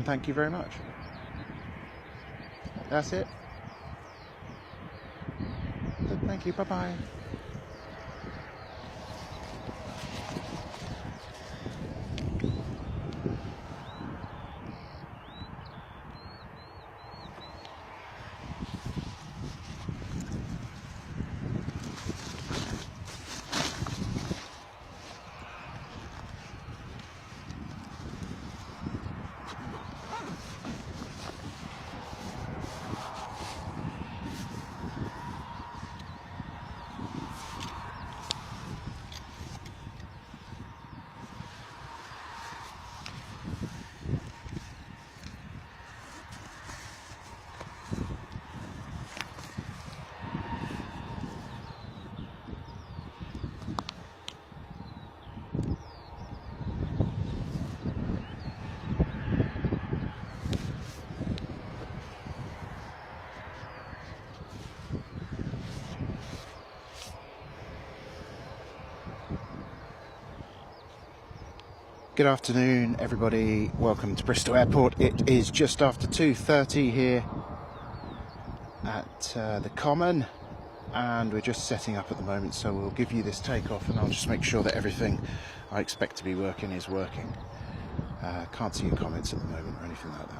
thank you very much. That's it. Thank you, bye-bye. Good afternoon, everybody. Welcome to Bristol Airport. It is just after 2:30 here at the Common, and we're just setting up at the moment, so we'll give you this takeoff and I'll just make sure that everything I expect to be working is working. Can't see your comments at the moment or anything like that.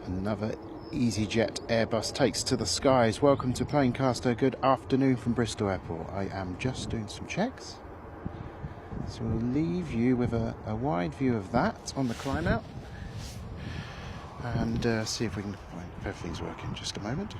Another EasyJet Airbus takes to the skies. Welcome to Planecaster. Good afternoon from Bristol Airport. I am just doing some checks, so we'll leave you with a wide view of that on the climb out and see if we can find if everything's working. Just a moment.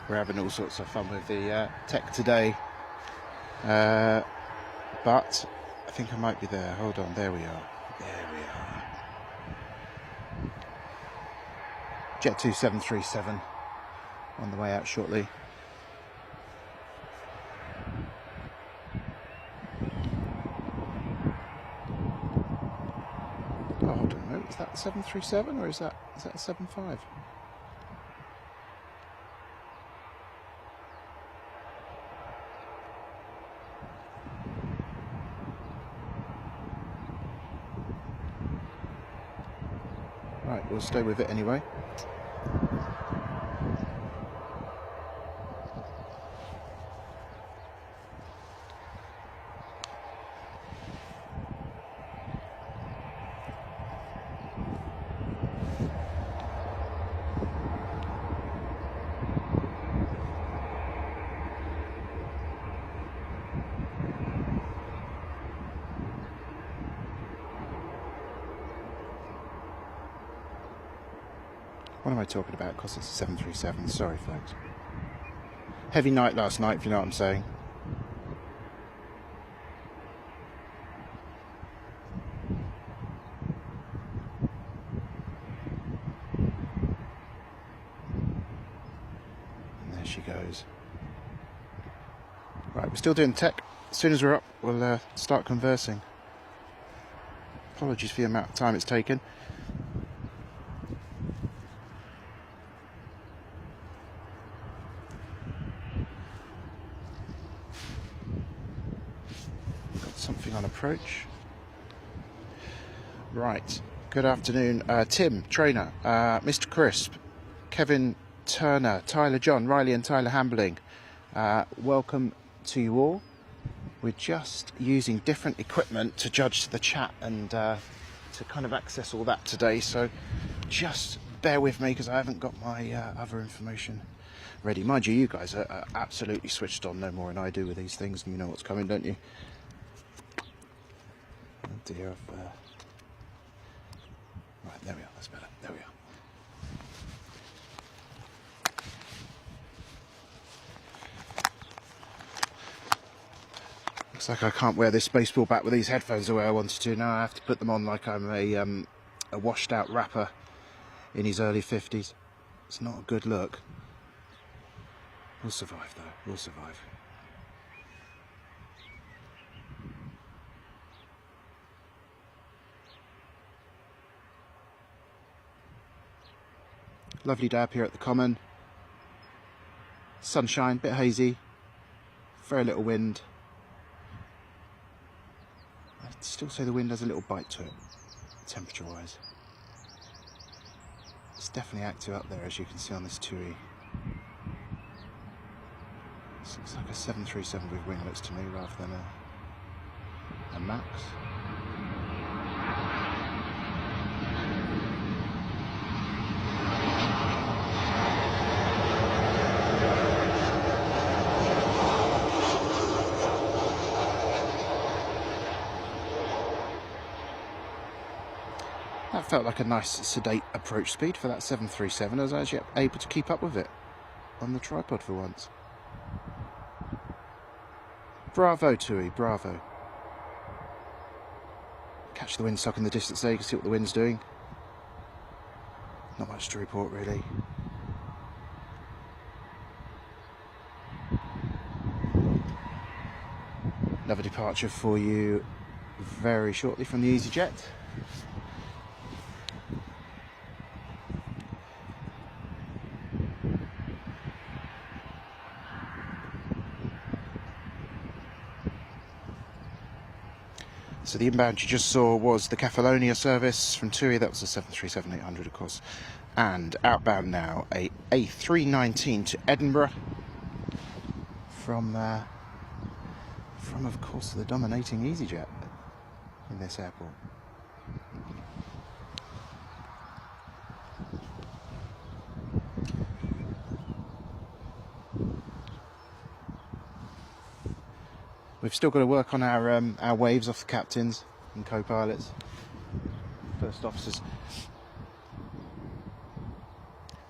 We're having all sorts of fun with the tech today, but I think I might be there. Hold on, there we are. There we are. Jet 2737 on the way out shortly. Is that the 737 or is that a 75? Right, we'll stay with it anyway. What am I talking about? Because it's a 737. Sorry, folks. Heavy night last night, if you know what I'm saying. And there she goes. Right, we're still doing tech. As soon as we're up, we'll start conversing. Apologies for the amount of time it's taken. Something on approach. Right, good afternoon, Tim, trainer, Mr. Crisp, Kevin Turner, Tyler John, Riley and Tyler Hambling. Welcome to you all. We're just using different equipment to judge the chat and to kind of access all that today, so just bear with me because I haven't got my other information ready. Mind you, you guys are absolutely switched on, no more than I do with these things, and you know what's coming, don't you? Oh dear, right, there we are, that's better, there we are. Looks like I can't wear this baseball bat with these headphones the way I wanted to. Now I have to put them on like I'm a washed out rapper in his early 50s. It's not a good look. We'll survive though, we'll survive. Lovely day up here at the Common. Sunshine, bit hazy, very little wind. I'd still say the wind has a little bite to it, temperature wise. It's definitely active up there, as you can see on this TUI. This looks like a 737 with winglets to me rather than a Max. That felt like a nice sedate approach speed for that 737. I was actually able to keep up with it on the tripod for once. Bravo, TUI, bravo. Catch the windsock in the distance there, you can see what the wind's doing. Not much to report really. Another departure for you very shortly from the EasyJet. So the inbound you just saw was the Catalonia service from TUI. That was a 737-800, of course. And outbound now, a A319 to Edinburgh from of course, the dominating EasyJet in this airport. We've still got to work on our waves off the captains and co-pilots, first officers.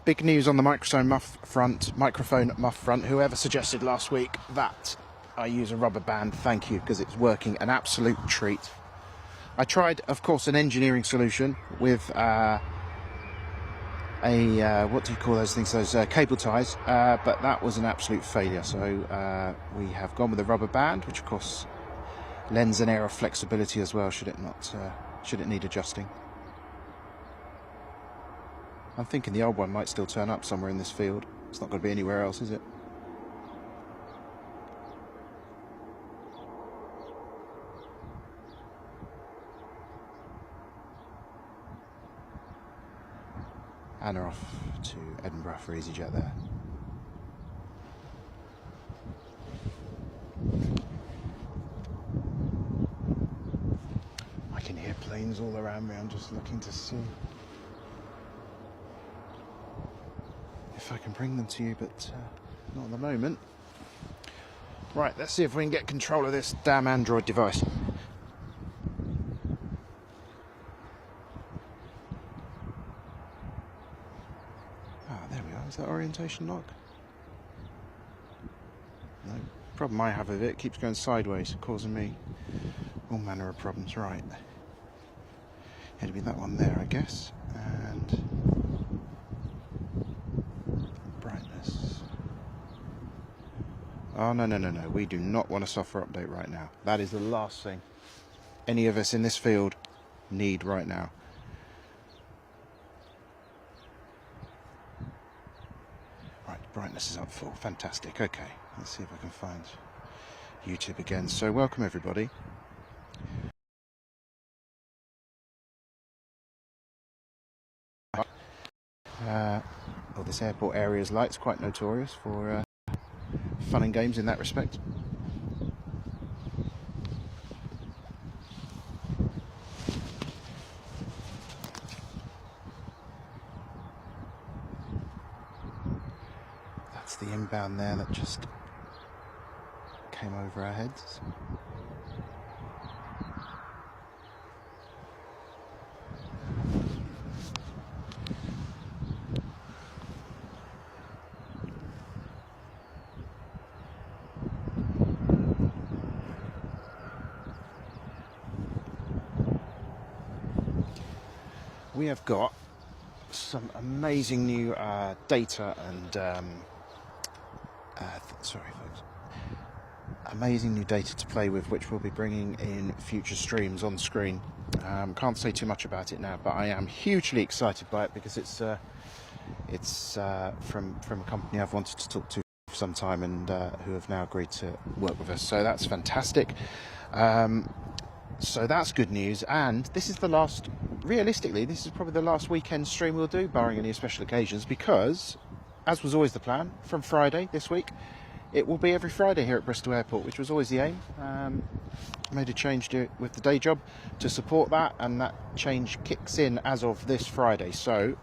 Big news on the microphone muff front. Whoever suggested last week that I use a rubber band, thank you, because it's working an absolute treat. I tried, of course, an engineering solution with what do you call those things, those cable ties, but that was an absolute failure, so we have gone with a rubber band, which of course lends an air of flexibility as well, should it need adjusting. I'm thinking the old one might still turn up somewhere in this field. It's not going to be anywhere else, is it? And are off to Edinburgh for EasyJet there. I can hear planes all around me. I'm just looking to see if I can bring them to you, but not at the moment. Right, let's see if we can get control of this damn Android device. Is that orientation lock? No. Problem I have with it keeps going sideways, causing me all manner of problems. Right. It'll be that one there, I guess. And brightness. Oh, no. We do not want a software update right now. That is the last thing any of us in this field need right now. Brightness is up full. Fantastic. Okay, let's see if I can find YouTube again. So welcome everybody. This airport area's light's quite notorious for fun and games in that respect. The inbound there that just came over our heads. We have got some amazing new data and sorry folks, amazing new data to play with, which we'll be bringing in future streams on screen. Can't say too much about it now, but I am hugely excited by it because it's from a company I've wanted to talk to for some time and who have now agreed to work with us, so that's fantastic. So that's good news, and this is the last, realistically this is probably the last weekend stream we'll do, barring any special occasions, because as was always the plan, from Friday this week, it will be every Friday here at Bristol Airport, which was always the aim. Made a change with the day job to support that, and that change kicks in as of this Friday. So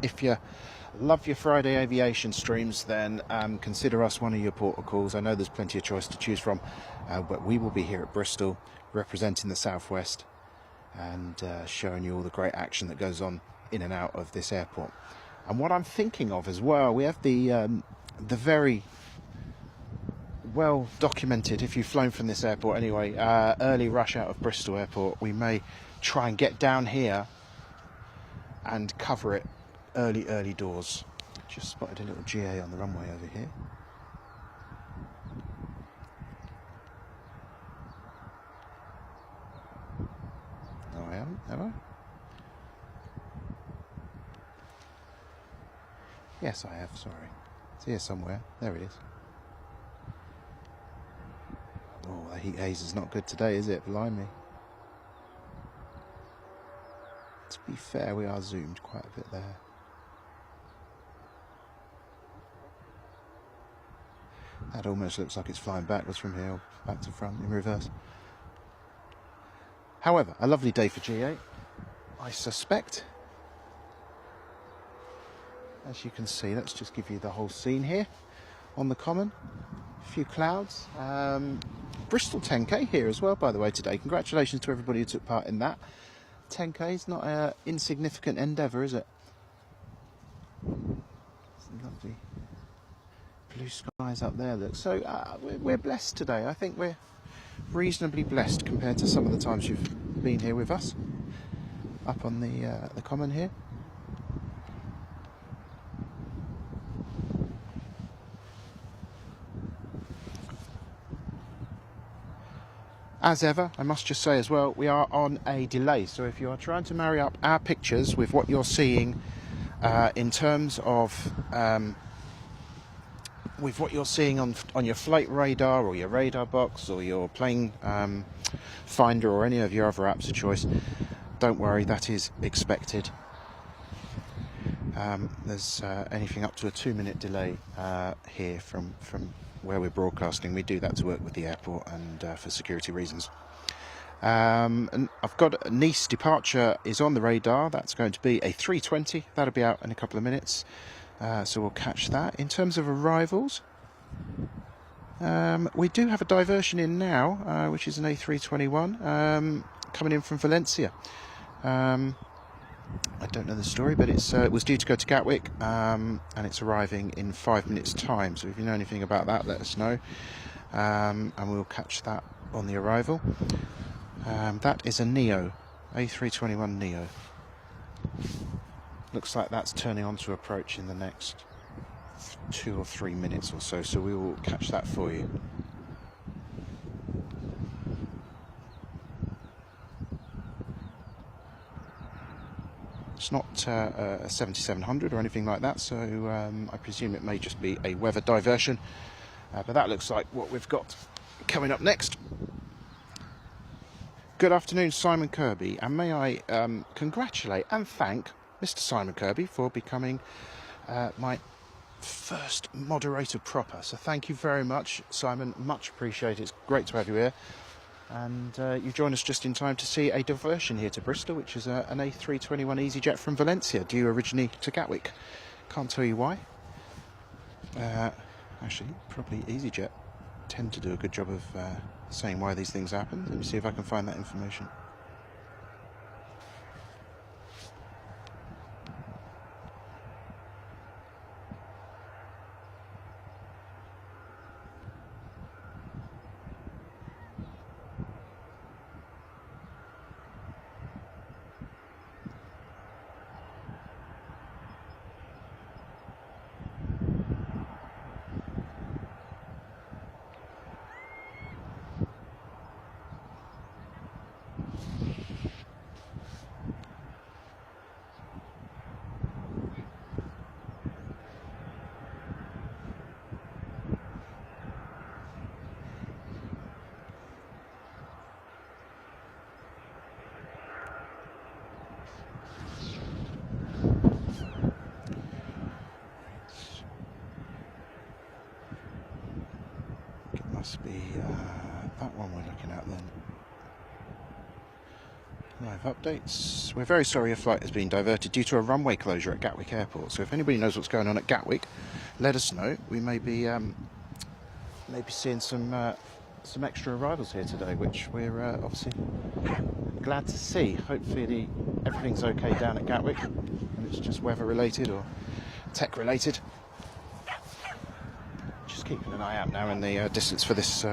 if you love your Friday aviation streams, then consider us one of your portal calls. I know there's plenty of choice to choose from, but we will be here at Bristol representing the Southwest and showing you all the great action that goes on in and out of this airport. And what I'm thinking of as well, we have the very well documented, if you've flown from this airport anyway, early rush out of Bristol Airport. We may try and get down here and cover it early doors. Just spotted a little GA on the runway over here. No, I haven't, have I? Yes, I have, sorry. It's here somewhere. There it is. Oh, the heat haze is not good today, is it? Blimey. To be fair, we are zoomed quite a bit there. That almost looks like it's flying backwards from here, back to front, in reverse. However, a lovely day for GA, I suspect. As you can see, let's just give you the whole scene here on the common. A few clouds. Bristol 10k here as well, by the way, today. Congratulations to everybody who took part in that. 10k is not an insignificant endeavour, is it? Some lovely blue skies up there, look. So we're blessed today. I think we're reasonably blessed compared to some of the times you've been here with us. Up on the common here. As ever, I must just say as well, we are on a delay. So if you are trying to marry up our pictures with what you're seeing in terms of with what you're seeing on your flight radar or your radar box or your plane finder or any of your other apps of choice, don't worry, that is expected. There's anything up to a 2-minute delay here from where we're broadcasting. We do that to work with the airport and for security reasons. And I've got a Nice departure is on the radar. That's going to be a 320. That'll be out in a couple of minutes. So we'll catch that. In terms of arrivals, we do have a diversion in now, which is an A321 coming in from Valencia. I don't know the story, but it was due to go to Gatwick, and it's arriving in 5 minutes' time. So if you know anything about that, let us know, and we'll catch that on the arrival. That is a Neo, A321 Neo. Looks like that's turning on to approach in the next 2 or 3 minutes or so, so we will catch that for you. It's not a 7700 or anything like that, so I presume it may just be a weather diversion. But that looks like what we've got coming up next. Good afternoon, Simon Kirby, and may I congratulate and thank Mr. Simon Kirby for becoming my first moderator proper. So thank you very much, Simon. Much appreciated. It's great to have you here. And you joined us just in time to see a diversion here to Bristol, which is an A321 EasyJet from Valencia, due originally to Gatwick. Can't tell you why. Actually, probably EasyJet tend to do a good job of saying why these things happen. Let me see if I can find that information. Must be that one we're looking at then. Live updates. We're very sorry a flight has been diverted due to a runway closure at Gatwick Airport. So if anybody knows what's going on at Gatwick, let us know. We may be maybe seeing some extra arrivals here today, which we're obviously glad to see. Hopefully everything's okay down at Gatwick and it's just weather related or tech related. Keeping an eye out now in the distance for this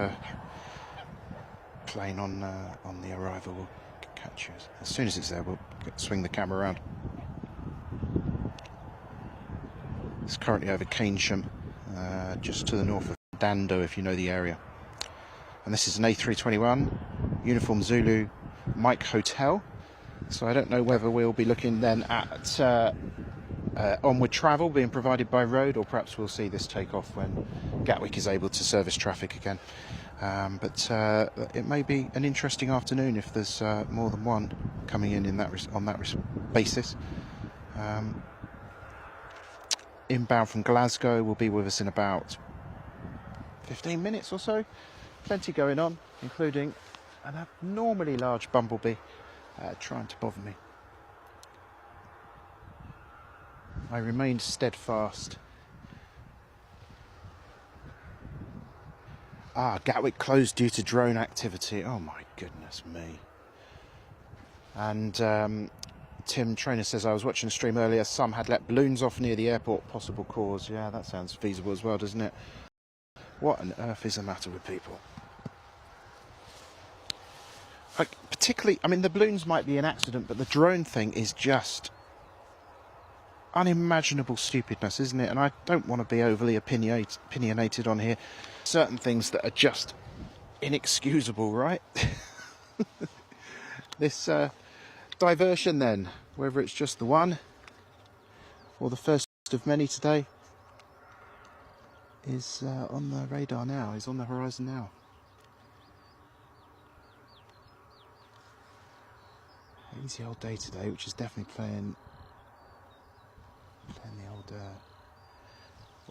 plane on the arrival. We'll catch you as soon as it's there. We'll swing the camera around. It's currently over Keynsham, just to the north of Dando, if you know the area. And this is an A321 Uniform Zulu Mike Hotel. So I don't know whether we'll be looking then at onward travel being provided by road, or perhaps we'll see this take off when Gatwick is able to service traffic again. But it may be an interesting afternoon if there's more than one coming in that on that basis. Inbound from Glasgow will be with us in about 15 minutes or so. Plenty going on, including an abnormally large bumblebee trying to bother me. I remained steadfast. Gatwick closed due to drone activity. Oh my goodness me. And Tim Trainer says, I was watching a stream earlier, some had let balloons off near the airport, possible cause. Yeah, that sounds feasible as well, doesn't it? What on earth is the matter with people? Like, particularly, I mean, the balloons might be an accident, but the drone thing is just unimaginable stupidness, isn't it? And I don't want to be overly opinionated on here. Certain things that are just inexcusable, right? This diversion then, whether it's just the one or the first of many today, is on the radar now, is on the horizon now. Easy old day today, which is definitely playing the old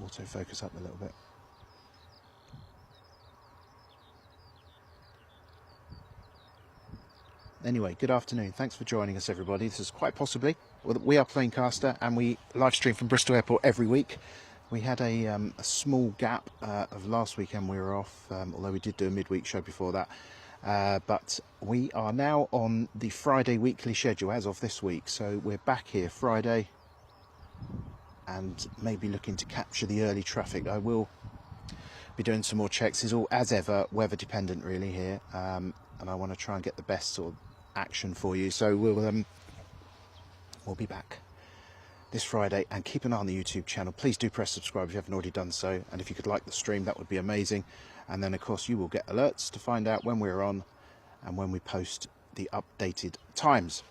autofocus up a little bit. Anyway, good afternoon. Thanks for joining us, everybody. This is quite possibly, we are Planecaster, and we live stream from Bristol Airport every week. We had a small gap of last weekend. We were off, although we did do a midweek show before that. But we are now on the Friday weekly schedule as of this week. So we're back here Friday and maybe looking to capture the early traffic. I will be doing some more checks. It's all, as ever, weather dependent really here. And I want to try and get the best sort of action for you. So we'll be back this Friday, and keep an eye on the YouTube channel. Please do press subscribe if you haven't already done so, and if you could like the stream, that would be amazing. And then of course you will get alerts to find out when we're on and when we post the updated times.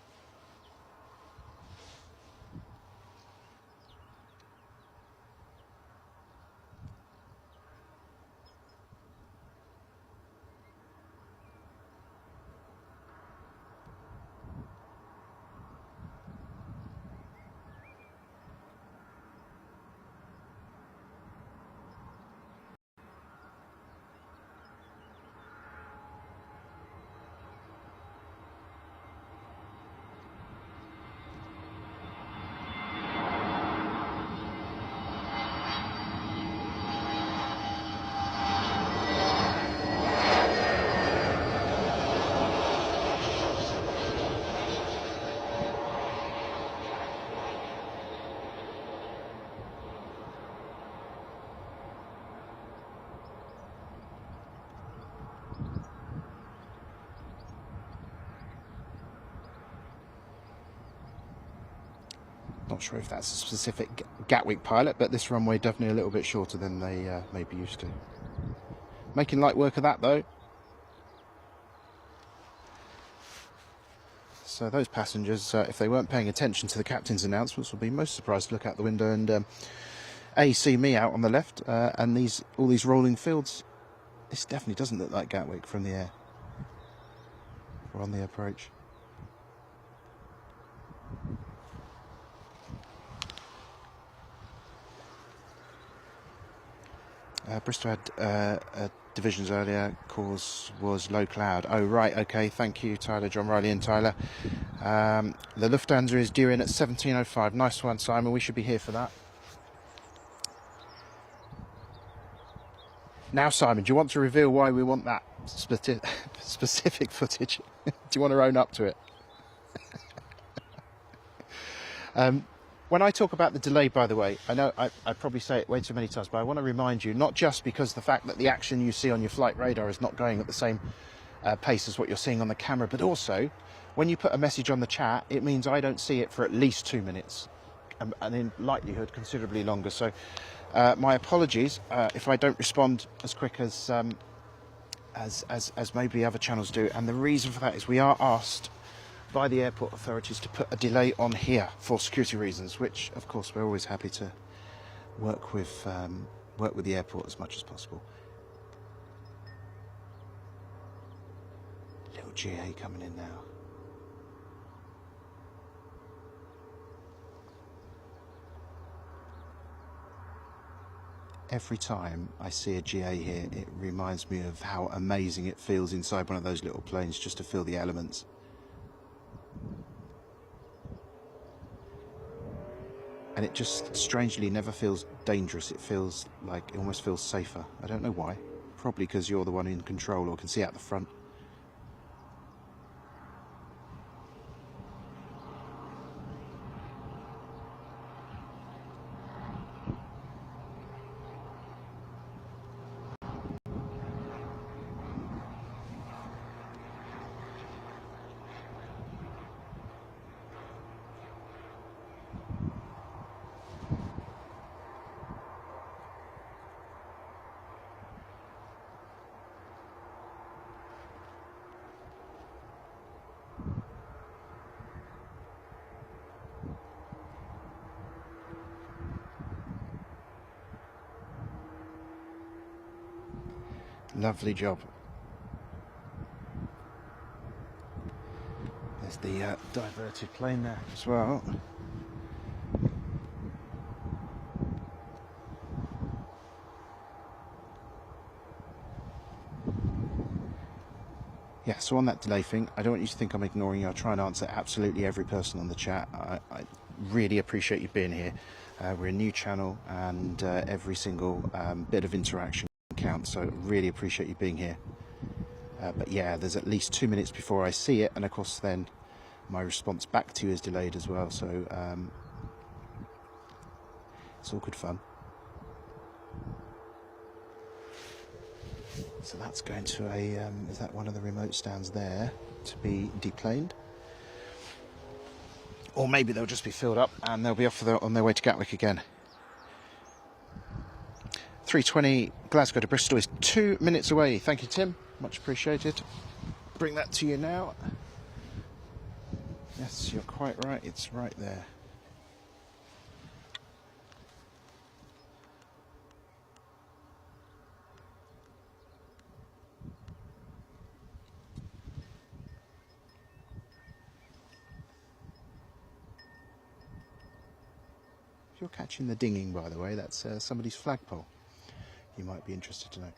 Not sure if that's a specific Gatwick pilot, but this runway definitely a little bit shorter than they may be used to. Making light work of that though. So those passengers, if they weren't paying attention to the captain's announcements, will be most surprised to look out the window and see me out on the left, and all these rolling fields. This definitely doesn't look like Gatwick from the air, or on the approach. Bristol had divisions earlier, cause was low cloud. Oh right, okay, thank you Tyler, John Riley and Tyler. The Lufthansa is due in at 17:05. Nice one, Simon, we should be here for that. Now Simon, do you want to reveal why we want that specific footage? Do you want to own up to it? When I talk about the delay, by the way, I know I probably say it way too many times, but I want to remind you, not just because the fact that the action you see on your flight radar is not going at the same pace as what you're seeing on the camera, but also when you put a message on the chat, it means I don't see it for at least 2 minutes, and in likelihood considerably longer. So my apologies if I don't respond as quick as maybe other channels do, and the reason for that is we are asked by the airport authorities to put a delay on here for security reasons, which of course we're always happy to work with the airport as much as possible. Little GA coming in now. Every time I see a GA here, it reminds me of how amazing it feels inside one of those little planes, just to feel the elements. And it just strangely never feels dangerous. It feels like, it almost feels safer. I don't know why. Probably because you're the one in control or can see out the front. Lovely job. There's the diverted plane there as well. Yeah, so on that delay thing, I don't want you to think I'm ignoring you. I'll try and answer absolutely every person on the chat. I really appreciate you being here. We're a new channel, and every single bit of interaction counts, so I really appreciate you being here. But yeah, there's at least 2 minutes before I see it, and of course then my response back to you is delayed as well, so it's all good fun. So that's going to a, is that one of the remote stands there to be deplaned? Or maybe they'll just be filled up and they'll be off on their way to Gatwick again. 3:20 Glasgow to Bristol is 2 minutes away. Thank you, Tim. Much appreciated. Bring that to you now. Yes, you're quite right. It's right there. If you're catching the dinging, by the way, that's somebody's flagpole. You might be interested to know.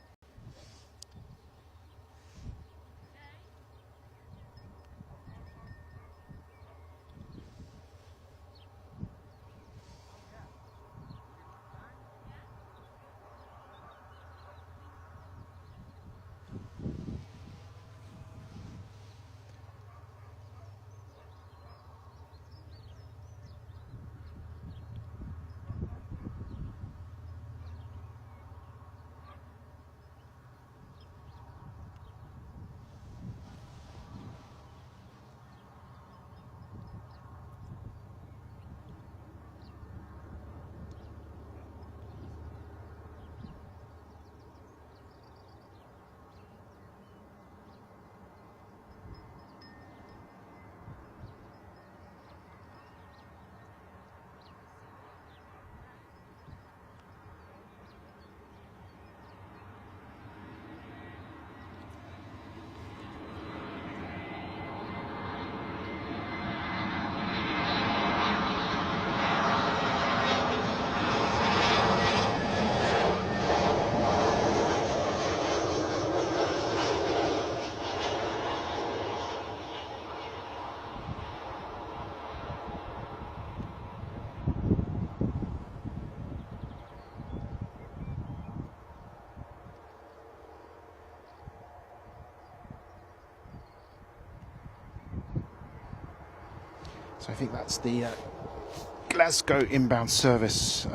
So I think that's the Glasgow inbound service,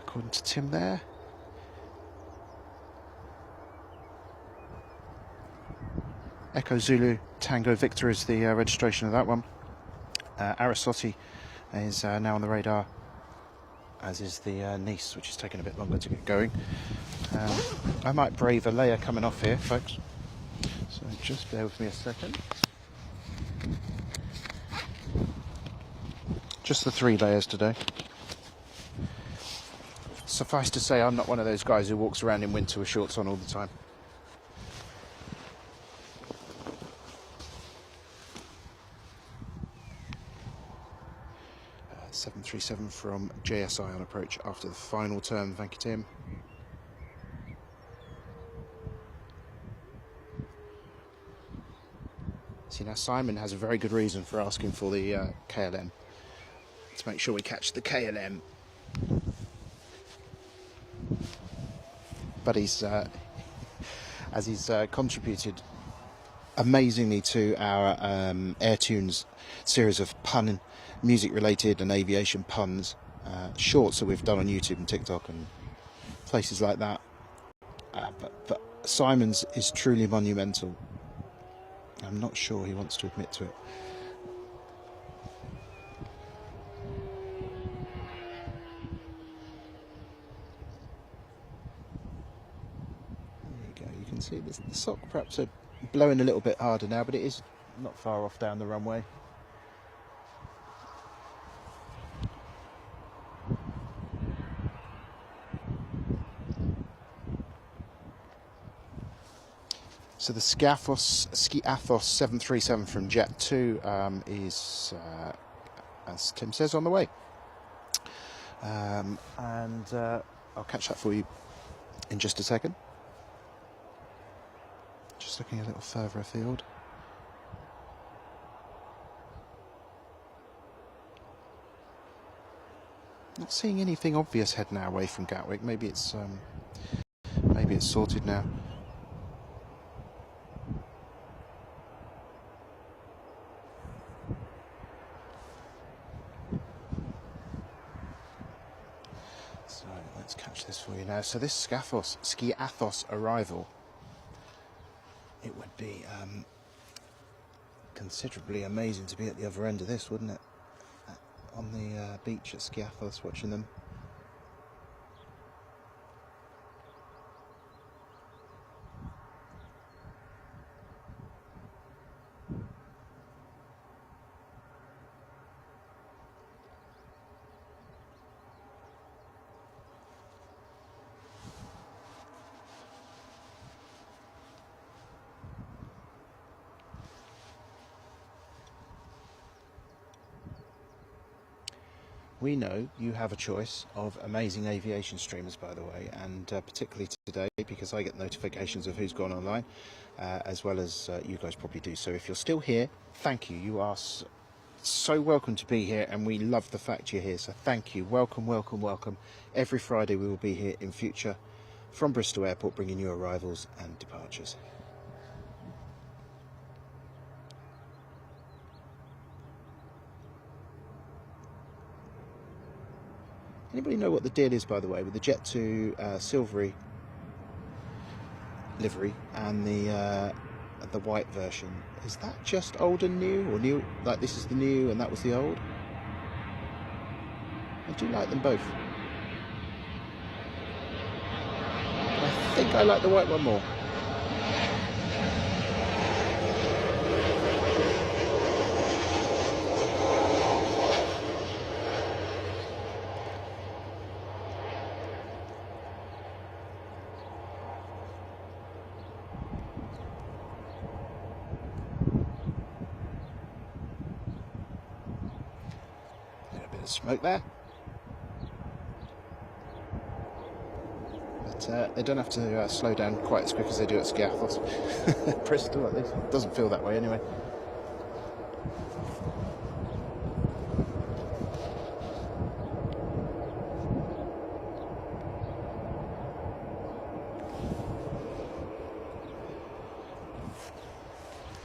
according to Tim there. Echo Zulu Tango Victor is the registration of that one. Arasoti is now on the radar, as is the Nice, which is taking a bit longer to get going. I might brave a layer coming off here, folks. So just bear with me a second. Just the 3 layers today. Suffice to say, I'm not one of those guys who walks around in winter with shorts on all the time. Uh, 737 from JSI on approach after the final turn. Thank you, Tim. See, now Simon has a very good reason for asking for the KLM. To make sure we catch the KLM. But he's, as he's contributed amazingly to our AirTunes series of pun, music-related and aviation puns, shorts that we've done on YouTube and TikTok and places like that. But Simon's is truly monumental. I'm not sure he wants to admit to it. See this, the sock perhaps are blowing a little bit harder now, but it is not far off down the runway. So the Ski-Athos 737 from Jet2 is, as Tim says, on the way. And I'll catch that for you in just a second. Just looking a little further afield. Not seeing anything obvious heading our way from Gatwick. Maybe it's sorted now. So let's catch this for you now. So this Ski-Athos arrival, it would be considerably amazing to be at the other end of this, wouldn't it? On the beach at Ski-Athos, watching them. We know you have a choice of amazing aviation streamers, by the way, and particularly today, because I get notifications of who's gone online, as well as you guys probably do. So if you're still here, thank you. You are so welcome to be here, and we love the fact you're here. So thank you. Welcome, welcome, welcome. Every Friday we will be here in future from Bristol Airport, bringing you arrivals and departures. Anybody know what the deal is, by the way, with the Jet2 silvery livery and the white version? Is that just old and new, or new, like this is the new and that was the old? I do like them both. I think I like the white one more. Smoke there, but they don't have to slow down quite as quick as they do at Ski-Athos. Bristol, at least, it doesn't feel that way anyway.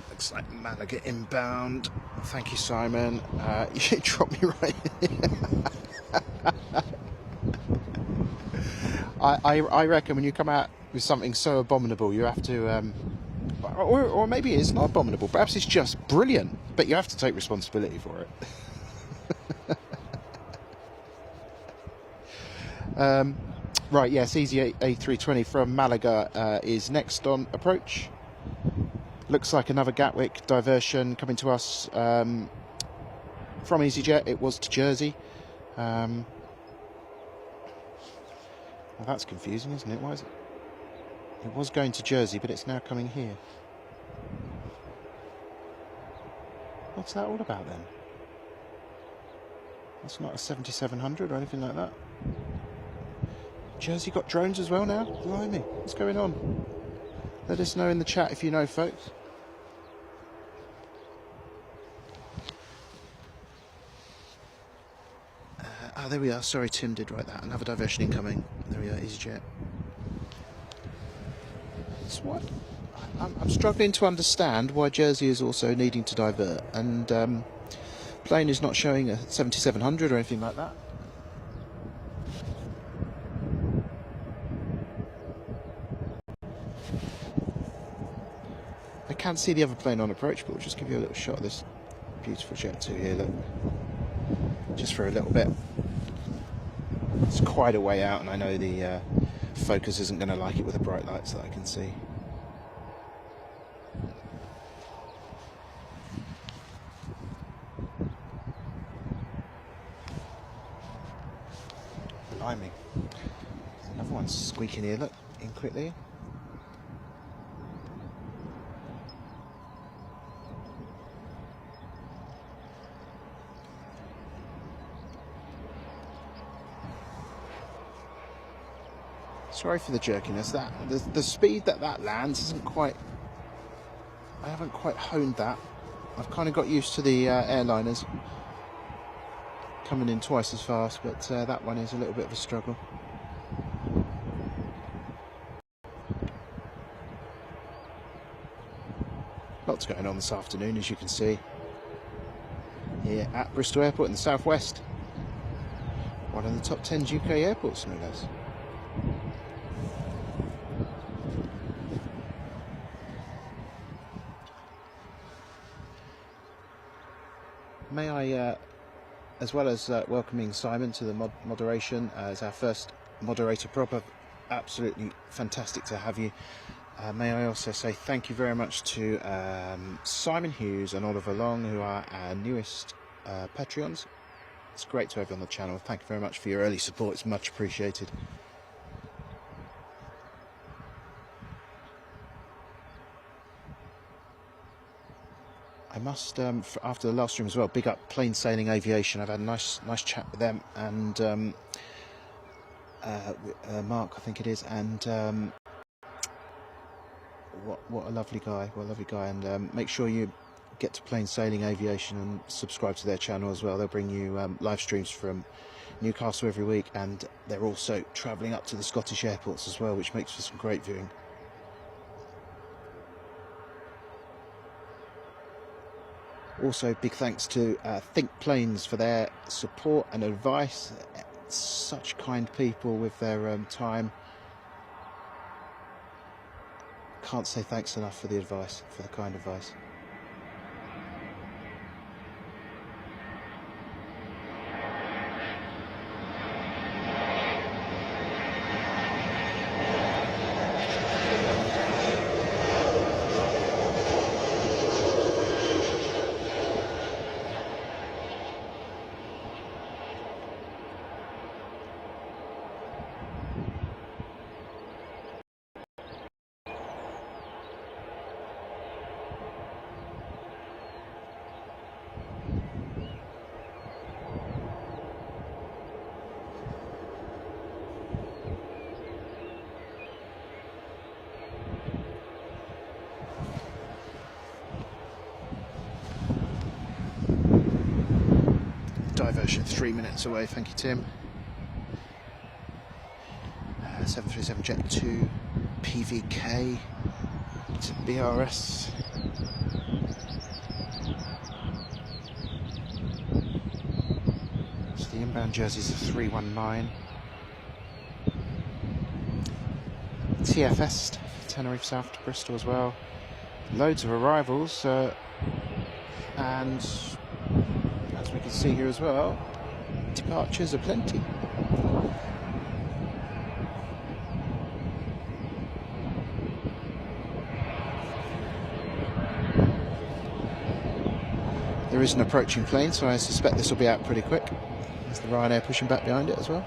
Looks like Malaga inbound. Thank you, Simon. You dropped me right in. I reckon when you come out with something so abominable, you have to, or maybe it's not abominable, perhaps it's just brilliant, but you have to take responsibility for it. Right, yes, Easy A320 from Malaga is next on approach. Looks like another Gatwick diversion coming to us from EasyJet. It was to Jersey. Well, that's confusing, isn't it? Why is it? It was going to Jersey, but it's now coming here. What's that all about then? That's not a 7700 or anything like that. Jersey got drones as well now? Blimey, what's going on? Let us know in the chat if you know, folks. Oh, there we are. Sorry, Tim did write that. Another diversion incoming. There we are, EasyJet. That's what? I'm struggling to understand why Jersey is also needing to divert, and plane is not showing a 7700 or anything like that. I can see the other plane on approach, but we'll just give you a little shot of this beautiful Jet2 here. Look, just for a little bit. It's quite a way out, and I know the focus isn't going to like it with the bright lights that I can see. Blimey. There's another one squeaking here, look, in quickly. Sorry for the jerkiness. That the speed that lands isn't quite. I haven't quite honed that. I've kind of got used to the airliners coming in twice as fast, but that one is a little bit of a struggle. Lots going on this afternoon, as you can see, here at Bristol Airport in the southwest. One of the top 10 UK airports, no less. May I, as well as welcoming Simon to the moderation as our first moderator proper, absolutely fantastic to have you. May I also say thank you very much to Simon Hughes and Oliver Long, who are our newest Patreons. It's great to have you on the channel. Thank you very much for your early support. It's much appreciated. I must, after the last stream as well, big up Plain Sailing Aviation. I've had a nice chat with them, and Mark, I think it is, and what a lovely guy, and make sure you get to Plain Sailing Aviation and subscribe to their channel as well. They'll bring you live streams from Newcastle every week, and they're also travelling up to the Scottish airports as well, which makes for some great viewing. Also, big thanks to Think Planes for their support and advice. Such kind people with their time. Can't say thanks enough for the advice, for the kind advice. Diversion 3 minutes away, thank you Tim. 737 Jet 2 PVK to BRS. So the inbound jerseys are 319. TFS, Tenerife South to Bristol as well. Loads of arrivals, and as we can see here as well, departures are plenty. There is an approaching plane, so I suspect this will be out pretty quick. There's the Ryanair pushing back behind it as well.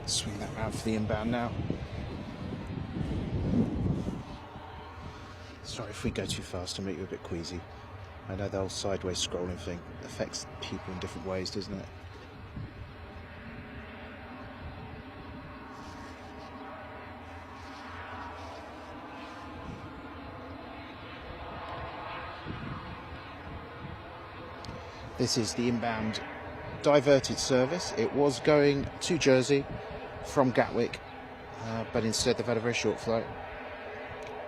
Swing that round for the inbound now. Sorry if we go too fast and make you a bit queasy. I know the whole sideways scrolling thing affects people in different ways, doesn't it? This is the inbound diverted service. It was going to Jersey from Gatwick, but instead they've had a very short flight.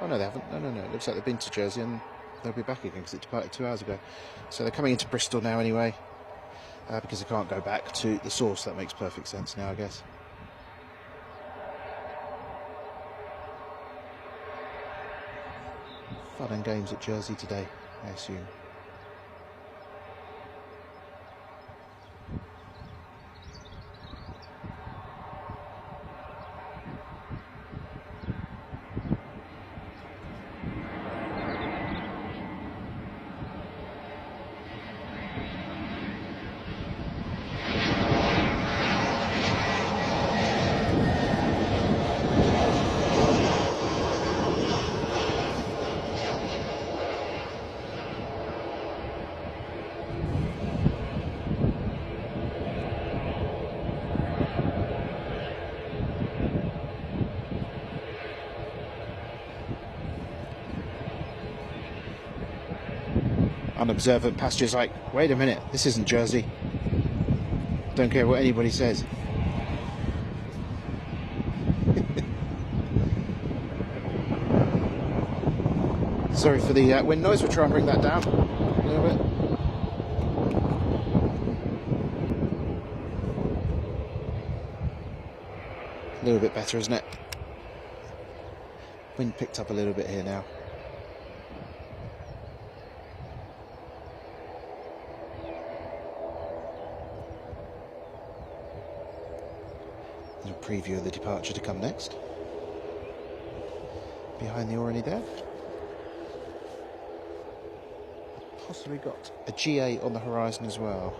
Oh no, they haven't. No. It looks like they've been to Jersey and they'll be back again because it departed 2 hours ago. So they're coming into Bristol now anyway, because they can't go back to the source. That makes perfect sense now, I guess. Fun and games at Jersey today, I assume. Unobservant passengers like, wait a minute, this isn't Jersey. Don't care what anybody says. Sorry for the wind noise, we'll try and bring that down a little bit. A little bit better, isn't it? Wind picked up a little bit here now. A preview of the departure to come next. Behind the Orkney there. Possibly got a GA on the horizon as well.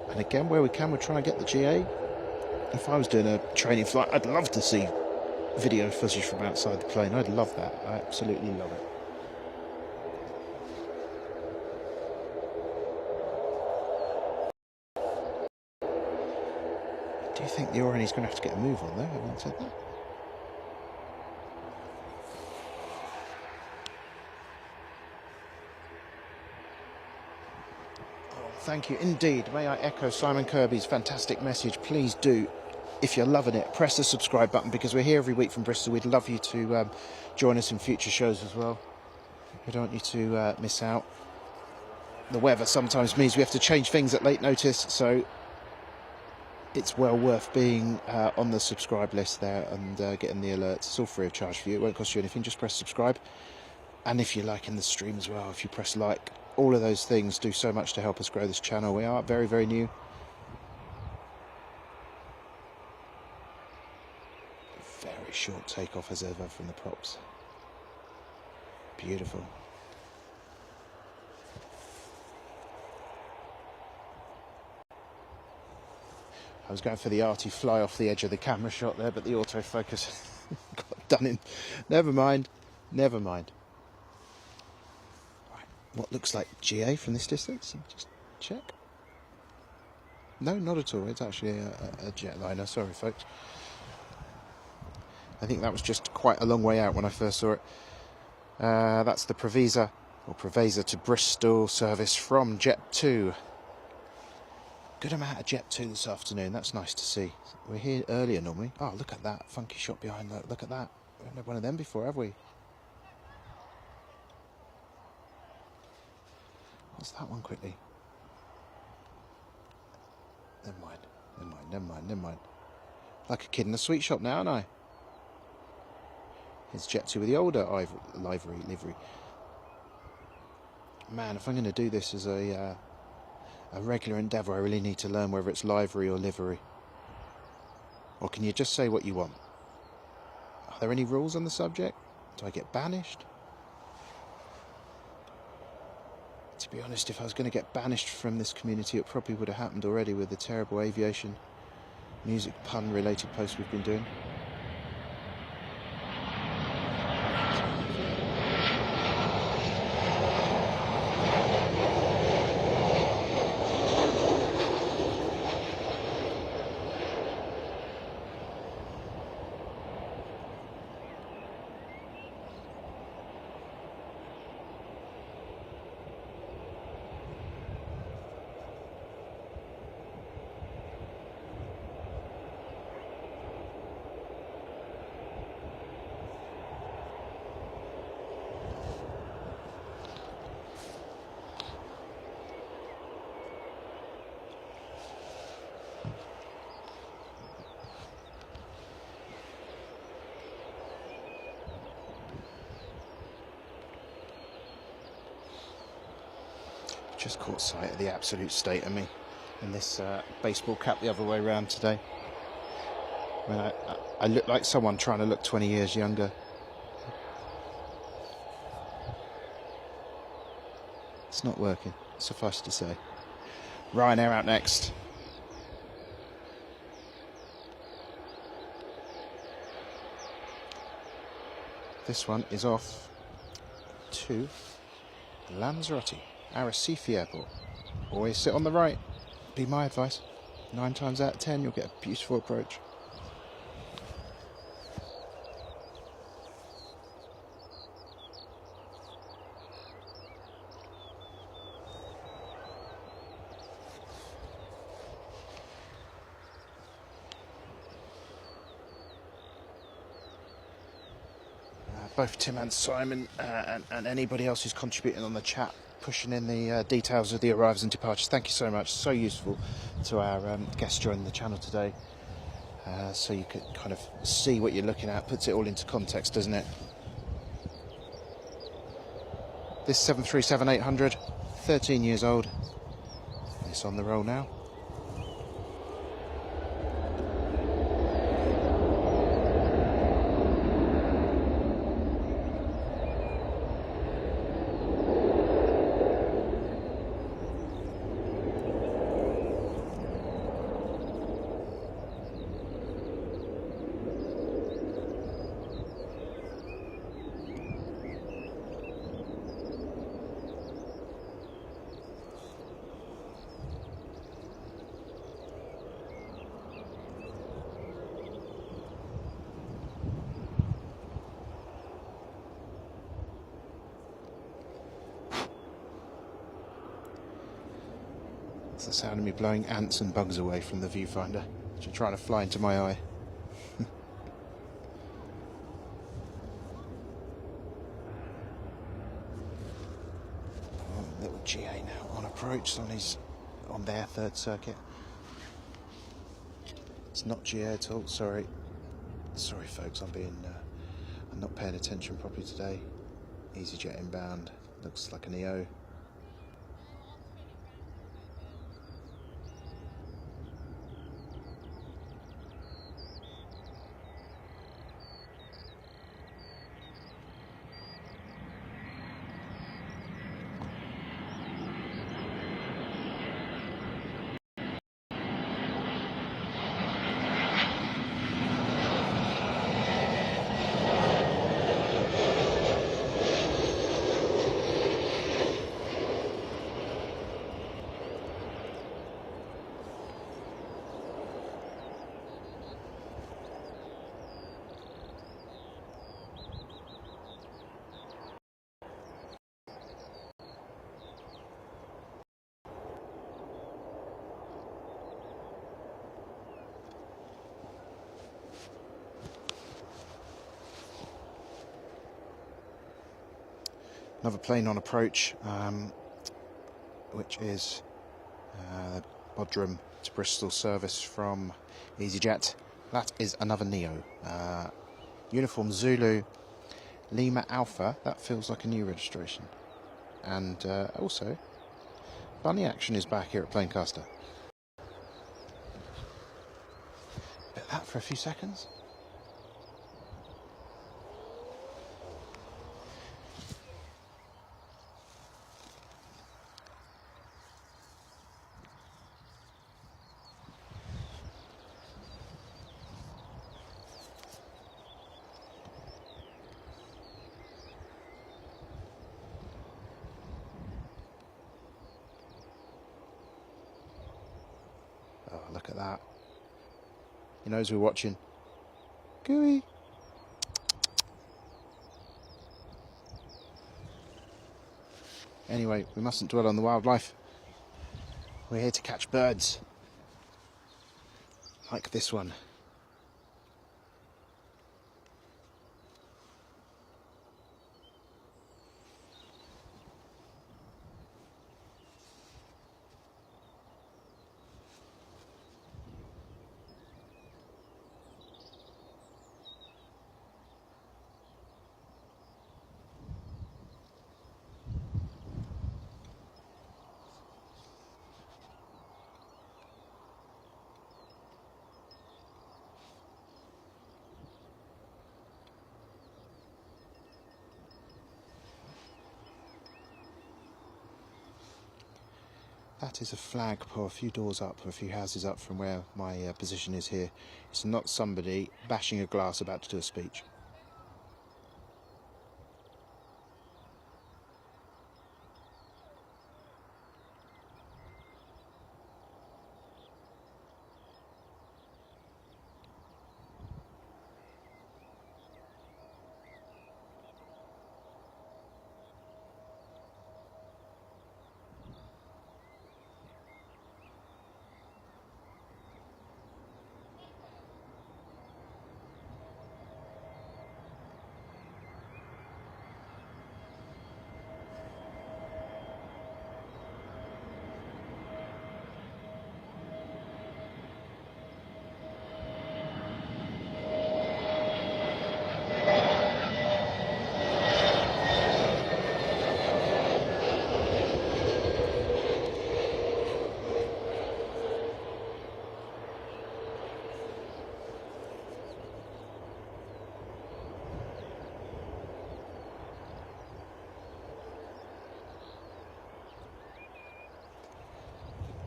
And again, where we can, we'll try and get the GA. If I was doing a training flight, I'd love to see video footage from outside the plane. I'd love that. I absolutely love it. I do think the Orkney's going to have to get a move on though, having said that. Thank you indeed. May I echo Simon Kirby's fantastic message. Please do, if you're loving it, press the subscribe button, because we're here every week from Bristol. We'd love you to join us in future shows as well. We don't want you to miss out. The weather sometimes means we have to change things at late notice, so it's well worth being on the subscribe list there and getting the alerts. It's all free of charge for you. It won't cost you anything. Just press subscribe. And if you're liking the stream as well, if you press like, all of those things do so much to help us grow this channel. We are very, very new. Very short takeoff as ever from the props. Beautiful. I was going for the arty fly off the edge of the camera shot there, but the autofocus got done in. Never mind. Never mind. What looks like GA from this distance. Just check. No, not at all. It's actually a jetliner. Sorry, folks. I think that was just quite a long way out when I first saw it. That's the Preveza to Bristol service from Jet 2. Good amount of Jet 2 this afternoon. That's nice to see. We're here earlier normally. Oh, look at that funky shot behind that. Look at that. We haven't had one of them before, have we? What's that one quickly? Never mind. Like a kid in a sweet shop now, aren't I? It's Jet 2 with the older livery. Man, if I'm going to do this as a regular endeavour, I really need to learn whether it's livery or livery. Or can you just say what you want? Are there any rules on the subject? Do I get banished? To be honest, if I was going to get banished from this community, it probably would have happened already with the terrible aviation music pun related posts we've been doing. Just caught sight of the absolute state of me and this baseball cap the other way around today. I look like someone trying to look 20 years younger. It's not working, suffice to say. Ryanair out next. This one is off to Lanzarote, Arrecife Airport. Always sit on the right, be my advice. 9 times out of 10 you'll get a beautiful approach. Both Tim and Simon and anybody else who's contributing on the chat, pushing in the details of the arrivals and departures. Thank you so much. So useful to our guests joining the channel today. So you could kind of see what you're looking at. Puts it all into context, doesn't it? This 737-800, 13 years old. It's on the roll now. It's the sound of me blowing ants and bugs away from the viewfinder, which are trying to fly into my eye. Oh, little GA now on approach on their third circuit. It's not GA at all. Sorry, folks. I'm not paying attention properly today. EasyJet inbound. Looks like a Neo. Another plane on approach, which is Bodrum to Bristol service from EasyJet. That is another Neo. Uniform Zulu, Lima Alpha. That feels like a new registration. And also, bunny action is back here at Planecaster. Bit that for a few seconds. Oh, look at that. He knows we're watching. Gooey. Anyway, we mustn't dwell on the wildlife. We're here to catch birds. Like this one. That is a flagpole a few doors up, a few houses up from where my position is here. It's not somebody bashing a glass about to do a speech.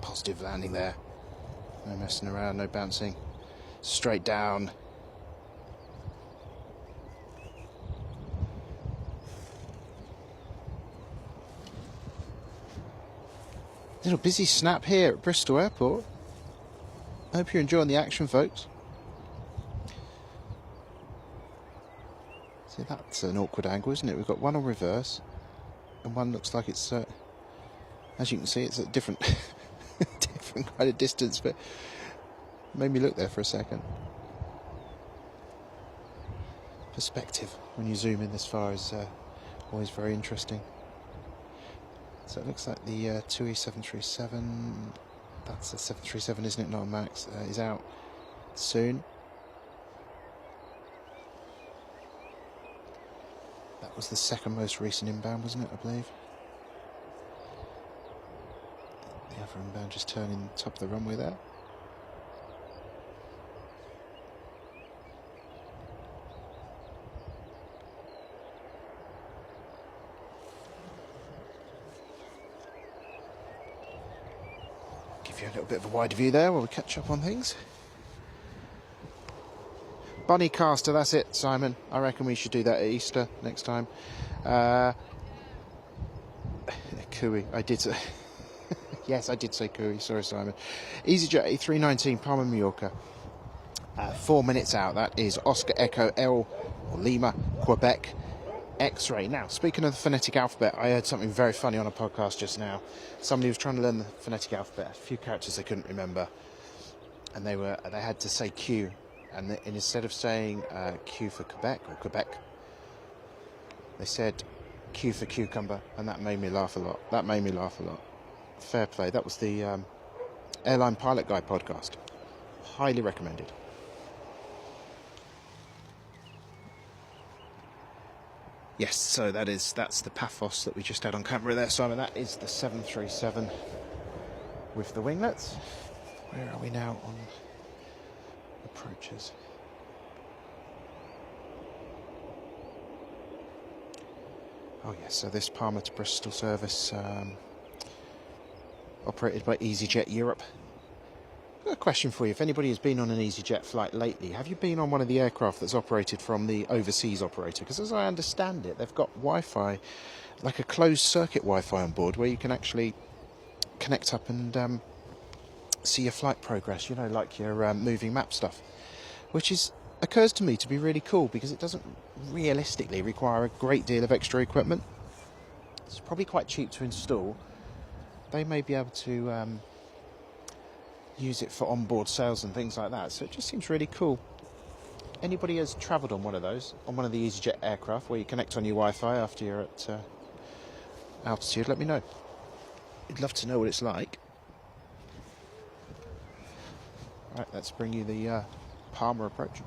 Positive landing there. No messing around, no bouncing. Straight down. Little busy snap here at Bristol Airport. Hope you're enjoying the action, folks. See, that's an awkward angle, isn't it? We've got one on reverse, and one looks like it's, as you can see, it's at different, different kind of distance, but made me look there for a second. Perspective when you zoom in this far is always very interesting. So it looks like the TUI 737, that's a 737, isn't it, not a MAX, is out soon. That was the second most recent inbound, wasn't it, I believe? The other inbound just turning top of the runway there. Give you a little bit of a wider view there while we catch up on things. Planecaster, that's it, Simon. I reckon we should do that at Easter next time. Cooey, I did say. Yes, I did say Cooey. Sorry, Simon. EasyJet A319 Palma Mallorca. 4 minutes out. That is Oscar Echo L or Lima Quebec X-ray. Now, speaking of the phonetic alphabet, I heard something very funny on a podcast just now. Somebody was trying to learn the phonetic alphabet. A few characters they couldn't remember, and they had to say Q. And instead of saying Q for Quebec or Quebec, they said Q for cucumber, and that made me laugh a lot. Fair play. That was the Airline Pilot Guy podcast. Highly recommended. Yes, so that's the Paphos that we just had on camera there, Simon. That is the 737 with the winglets. Where are we now on approaches? Oh yes, so this Palma to Bristol service operated by EasyJet Europe. I've got a question for you. If anybody has been on an EasyJet flight lately, have you been on one of the aircraft that's operated from the overseas operator? Because as I understand it, they've got Wi-Fi, like a closed circuit Wi-Fi on board, where you can actually connect up and see your flight progress, you know, like your moving map stuff, which occurs to me to be really cool because it doesn't realistically require a great deal of extra equipment. It's probably quite cheap to install. They may be able to use it for onboard sales and things like that, so it just seems really cool. Anybody has travelled on one of those, on one of the EasyJet aircraft where you connect on your Wi-Fi after you're at altitude, let me know. I'd love to know what it's like. Right, let's bring you the Palma approach.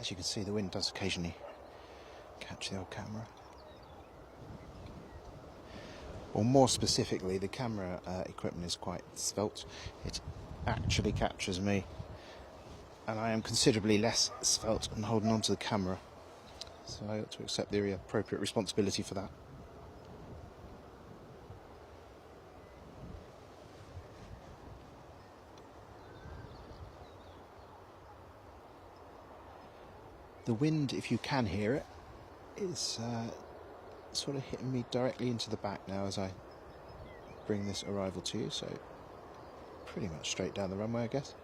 As you can see, the wind does occasionally catch the old camera. Or more specifically, the camera equipment is quite svelte. It actually captures me, and I am considerably less svelte and holding on to the camera. So I ought to accept the appropriate responsibility for that. The wind, if you can hear it, is sort of hitting me directly into the back now as I bring this arrival to you, so pretty much straight down the runway, I guess.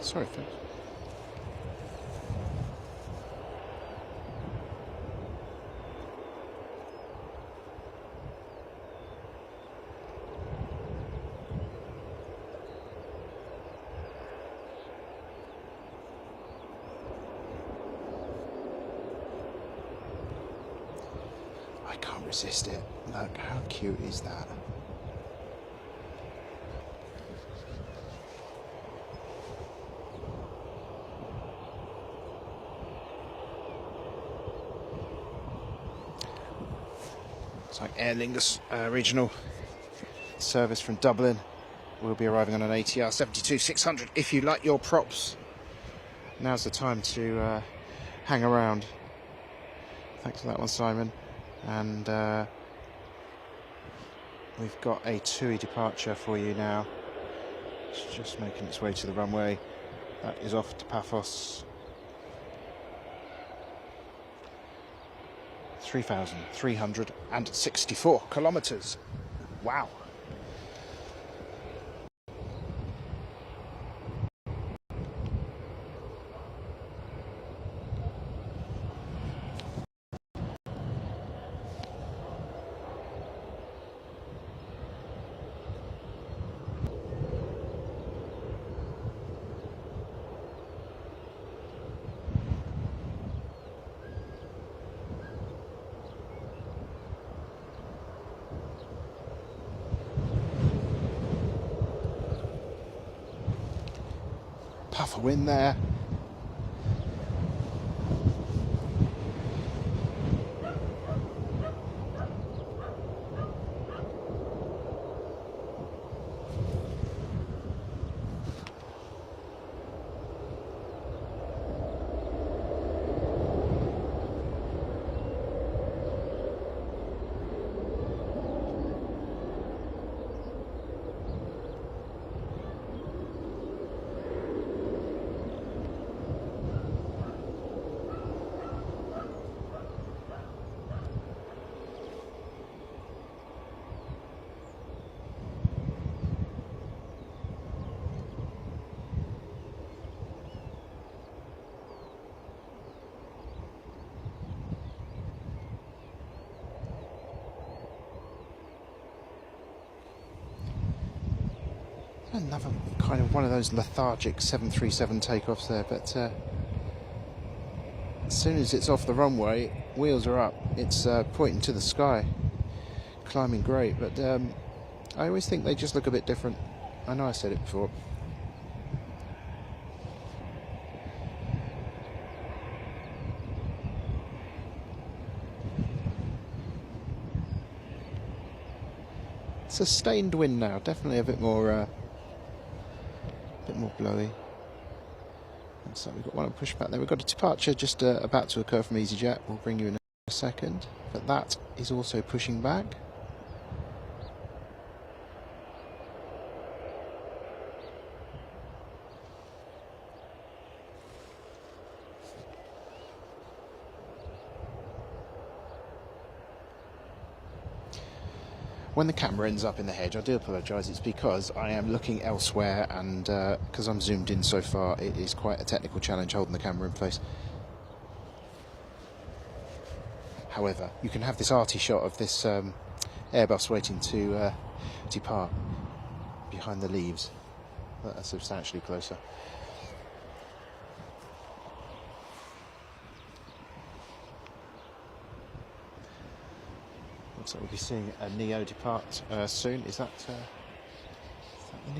Sorry, folks. I can't resist it. Look, how cute is that? It's like Aer Lingus regional service from Dublin. We'll be arriving on an ATR 72-600. If you like your props, now's the time to hang around. Thanks for that one, Simon. And we've got a TUI departure for you now. It's just making its way to the runway. That is off to Paphos. 3,364 kilometres. Wow. Puff a wind there. Another kind of one of those lethargic 737 takeoffs there, but as soon as it's off the runway, wheels are up. It's pointing to the sky, climbing great, but I always think they just look a bit different. I know I said it before. Sustained wind now, definitely a bit more blowy. So we've got one pushback there. We've got a departure just about to occur from EasyJet. We'll bring you in a second, but that is also pushing back. When the camera ends up in the hedge, I do apologise, it's because I am looking elsewhere, and because I'm zoomed in so far, it is quite a technical challenge holding the camera in place. However, you can have this arty shot of this Airbus waiting to depart behind the leaves that are substantially closer. Looks like we'll be seeing a Neo depart soon. Is that the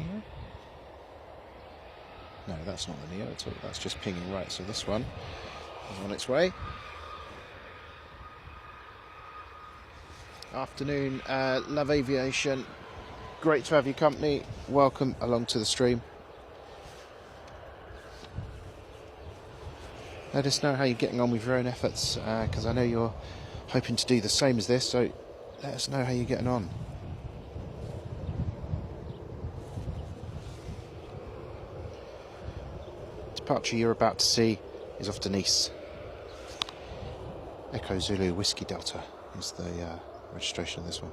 Neo? No, that's not the Neo at all. That's just pinging right. So this one is on its way. Afternoon, love aviation. Great to have your company. Welcome along to the stream. Let us know how you're getting on with your own efforts, because I know you're hoping to do the same as this, so let us know how you're getting on. Departure you're about to see is off to Nice. Echo Zulu Whiskey Delta is the registration of this one.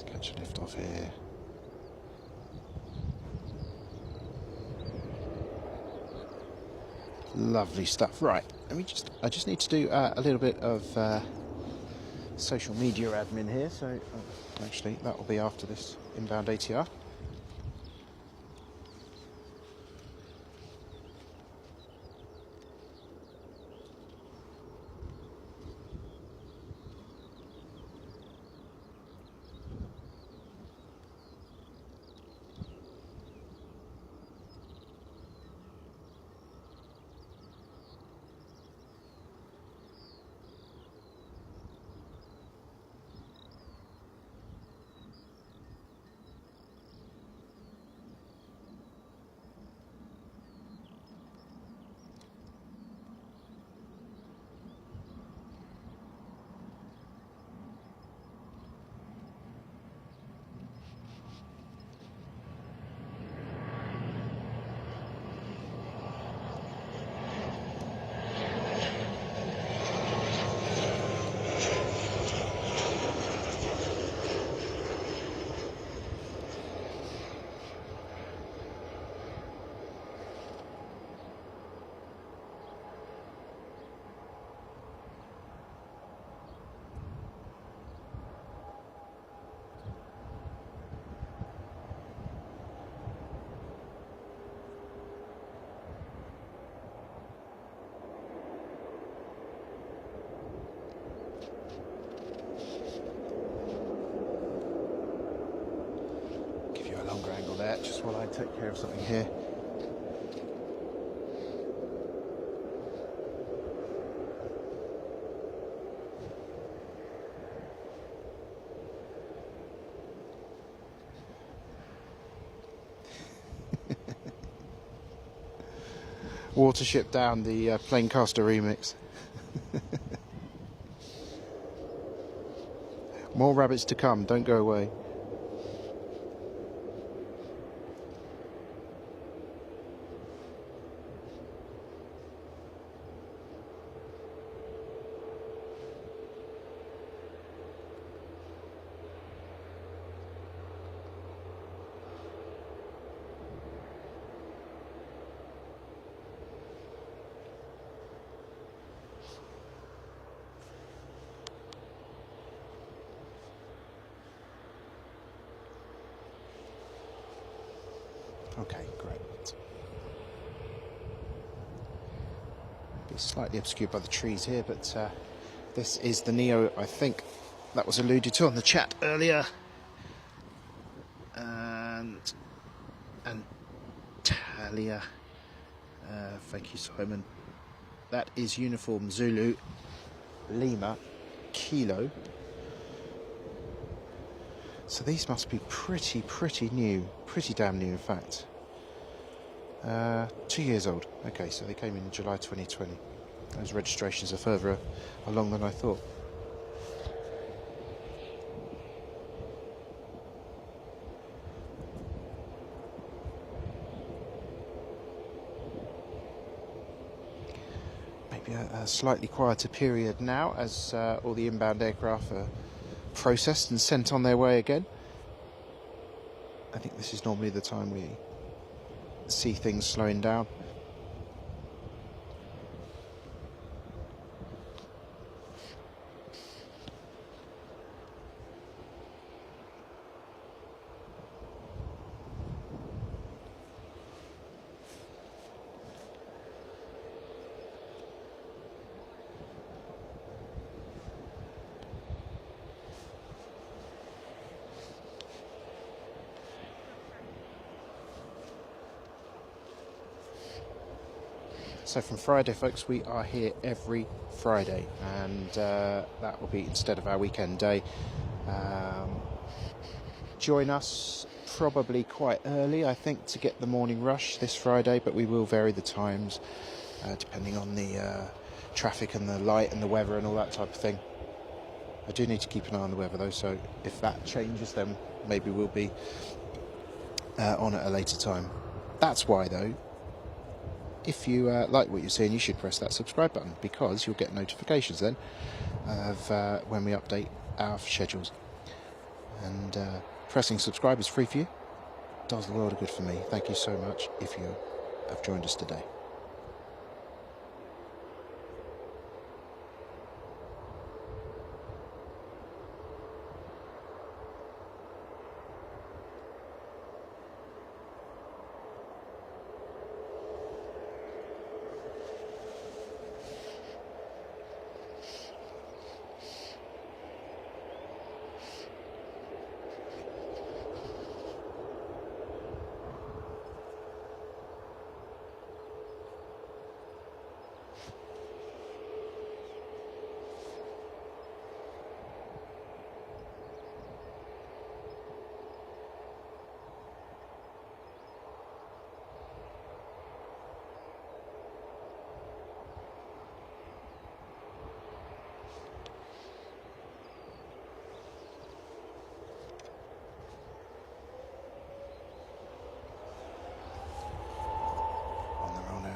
Catch a lift off here. Lovely stuff. Right, I just need to do a little bit of social media admin here. So actually, that will be after this inbound ATR. Longer angle there, just while I take care of something here. Watership down, the Planecaster remix. More rabbits to come, don't go away. Okay, great. Be slightly obscured by the trees here, but this is the Neo, I think, that was alluded to on the chat earlier. And Talia, thank you, Simon. That is Uniform Zulu Lima Kilo So these must be pretty new, pretty damn new in fact. 2 years old. Okay, so they came in July 2020. Those registrations are further along than I thought. Maybe a slightly quieter period now as all the inbound aircraft are processed and sent on their way again. I think this is normally the time we see things slowing down. So from Friday, folks, we are here every Friday, and that will be instead of our weekend day. Join us probably quite early, I think, to get the morning rush this Friday, but we will vary the times depending on the traffic and the light and the weather and all that type of thing. I do need to keep an eye on the weather though, so if that changes, then maybe we'll be on at a later time. That's why, though, if you like what you're seeing, you should press that subscribe button, because you'll get notifications then of when we update our schedules. And pressing subscribe is free for you. Does the world of good for me. Thank you so much if you have joined us today.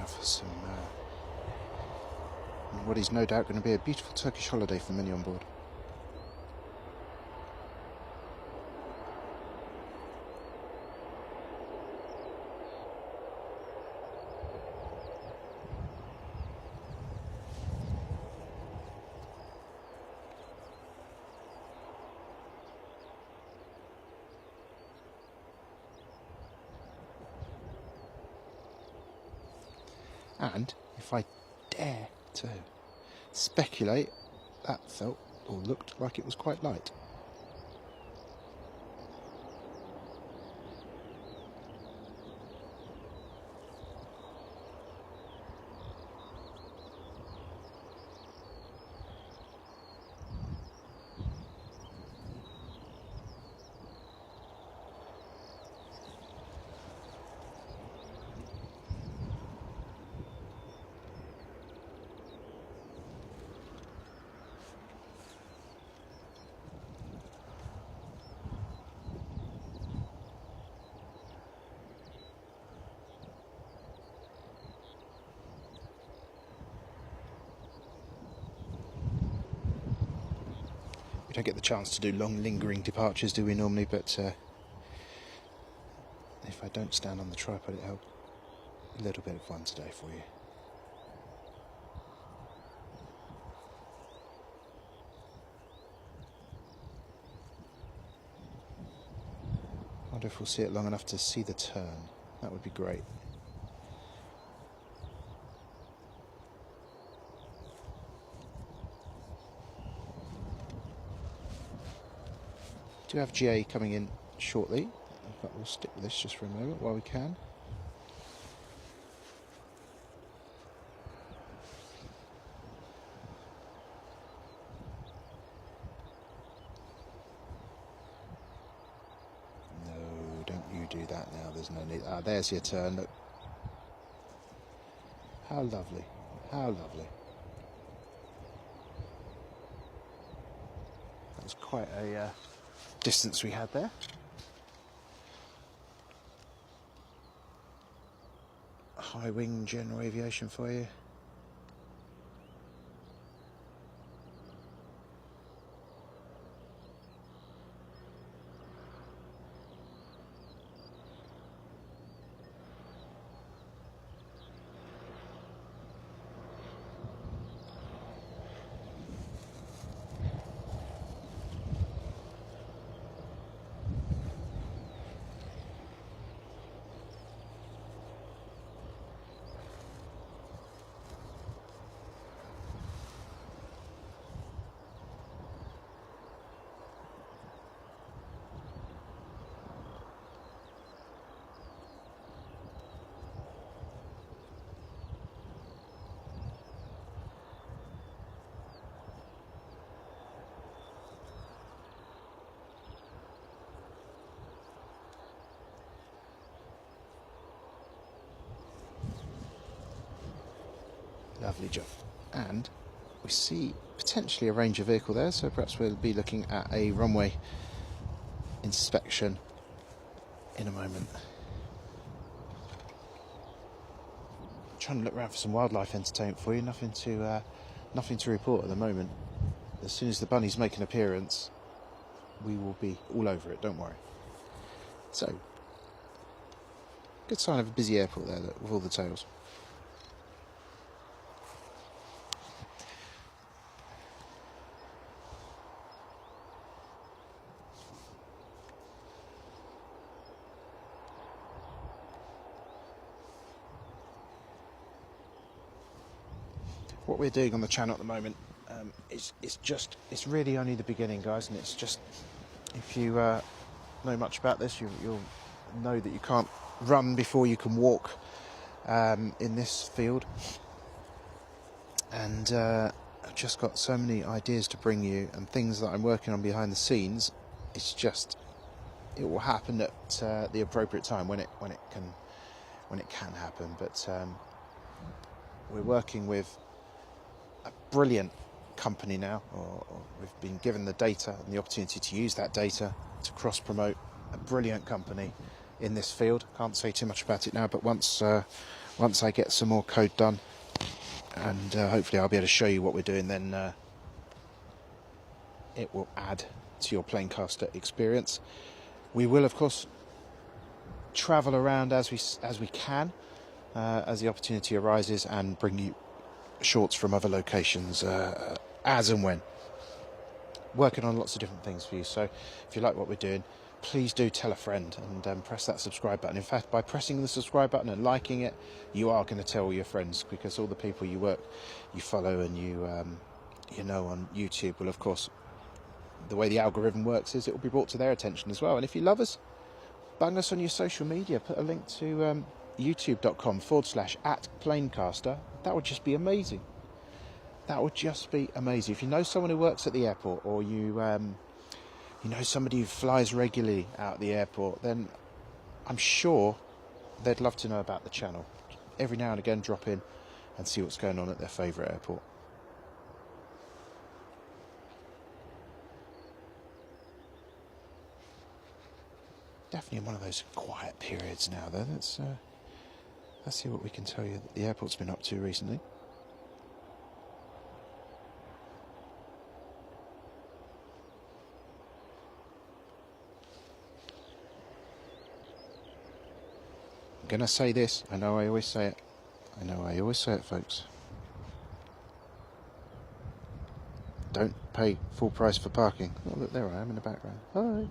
For some what is no doubt going to be a beautiful Turkish holiday for many on board. And if I dare to speculate, that felt or looked like it was quite light. We don't get the chance to do long lingering departures, do we normally, but if I don't stand on the tripod, it'll help a little bit of fun today for you. I wonder if we'll see it long enough to see the turn. That would be great. We do have GA coming in shortly, but we'll stick with this just for a moment while we can. you do that now? There's no need. Ah, there's your turn. Look. How lovely. How lovely. That was quite a distance we had there. High wing general aviation for you. Lovely job. And we see potentially a Ranger vehicle there, so perhaps we'll be looking at a runway inspection in a moment. I'm trying to look around for some wildlife entertainment for you. Nothing to report at the moment. As soon as the bunnies make an appearance, we will be all over it, don't worry. So, good sign of a busy airport there, look, with all the tails. What we're doing on the channel at the moment, it's really only the beginning, guys, and it's just, if you know much about this, you'll know that you can't run before you can walk in this field. And I've just got so many ideas to bring you and things that I'm working on behind the scenes. It's just, it will happen at the appropriate time when it can happen. But we're working with a brilliant company now, or we've been given the data and the opportunity to use that data to cross-promote a brilliant company in this field. Can't say too much about it now, but once I get some more code done, and hopefully I'll be able to show you what we're doing, then it will add to your Planecaster experience. We will, of course, travel around as we can, as the opportunity arises, and bring you shorts from other locations as and when. Working on lots of different things for you, so if you like what we're doing, please do tell a friend and press that subscribe button. In fact, by pressing the subscribe button and liking it, you are going to tell all your friends, because all the people you follow and you know on YouTube will, of course, the way the algorithm works is it will be brought to their attention as well. And if you love us, bang us on your social media. Put a link to youtube.com/@Planecaster. That would just be amazing. That would just be amazing. If you know someone who works at the airport, or you know somebody who flies regularly out at the airport, then I'm sure they'd love to know about the channel. Every now and again, drop in and see what's going on at their favourite airport. Definitely in one of those quiet periods now, though. Let's see what we can tell you that the airport's been up to recently. I'm going to say this. I know I always say it. Folks. Don't pay full price for parking. Oh, look, there I am in the background. Hi.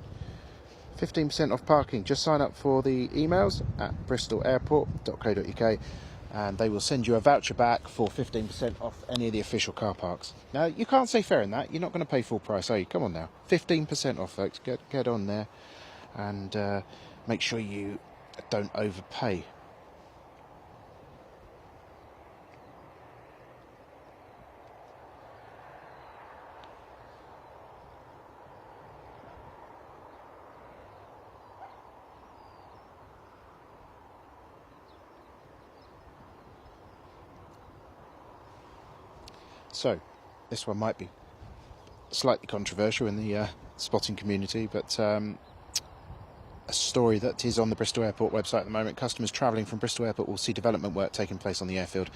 15% off parking. Just sign up for the emails at bristolairport.co.uk and they will send you a voucher back for 15% off any of the official car parks. Now, you can't say fair in that. You're not going to pay full price, are you? Come on now. 15% off, folks. Get on there and make sure you don't overpay. So this one might be slightly controversial in the spotting community, but a story that is on the Bristol Airport website at the moment. Customers travelling from Bristol Airport will see development work taking place on the airfield,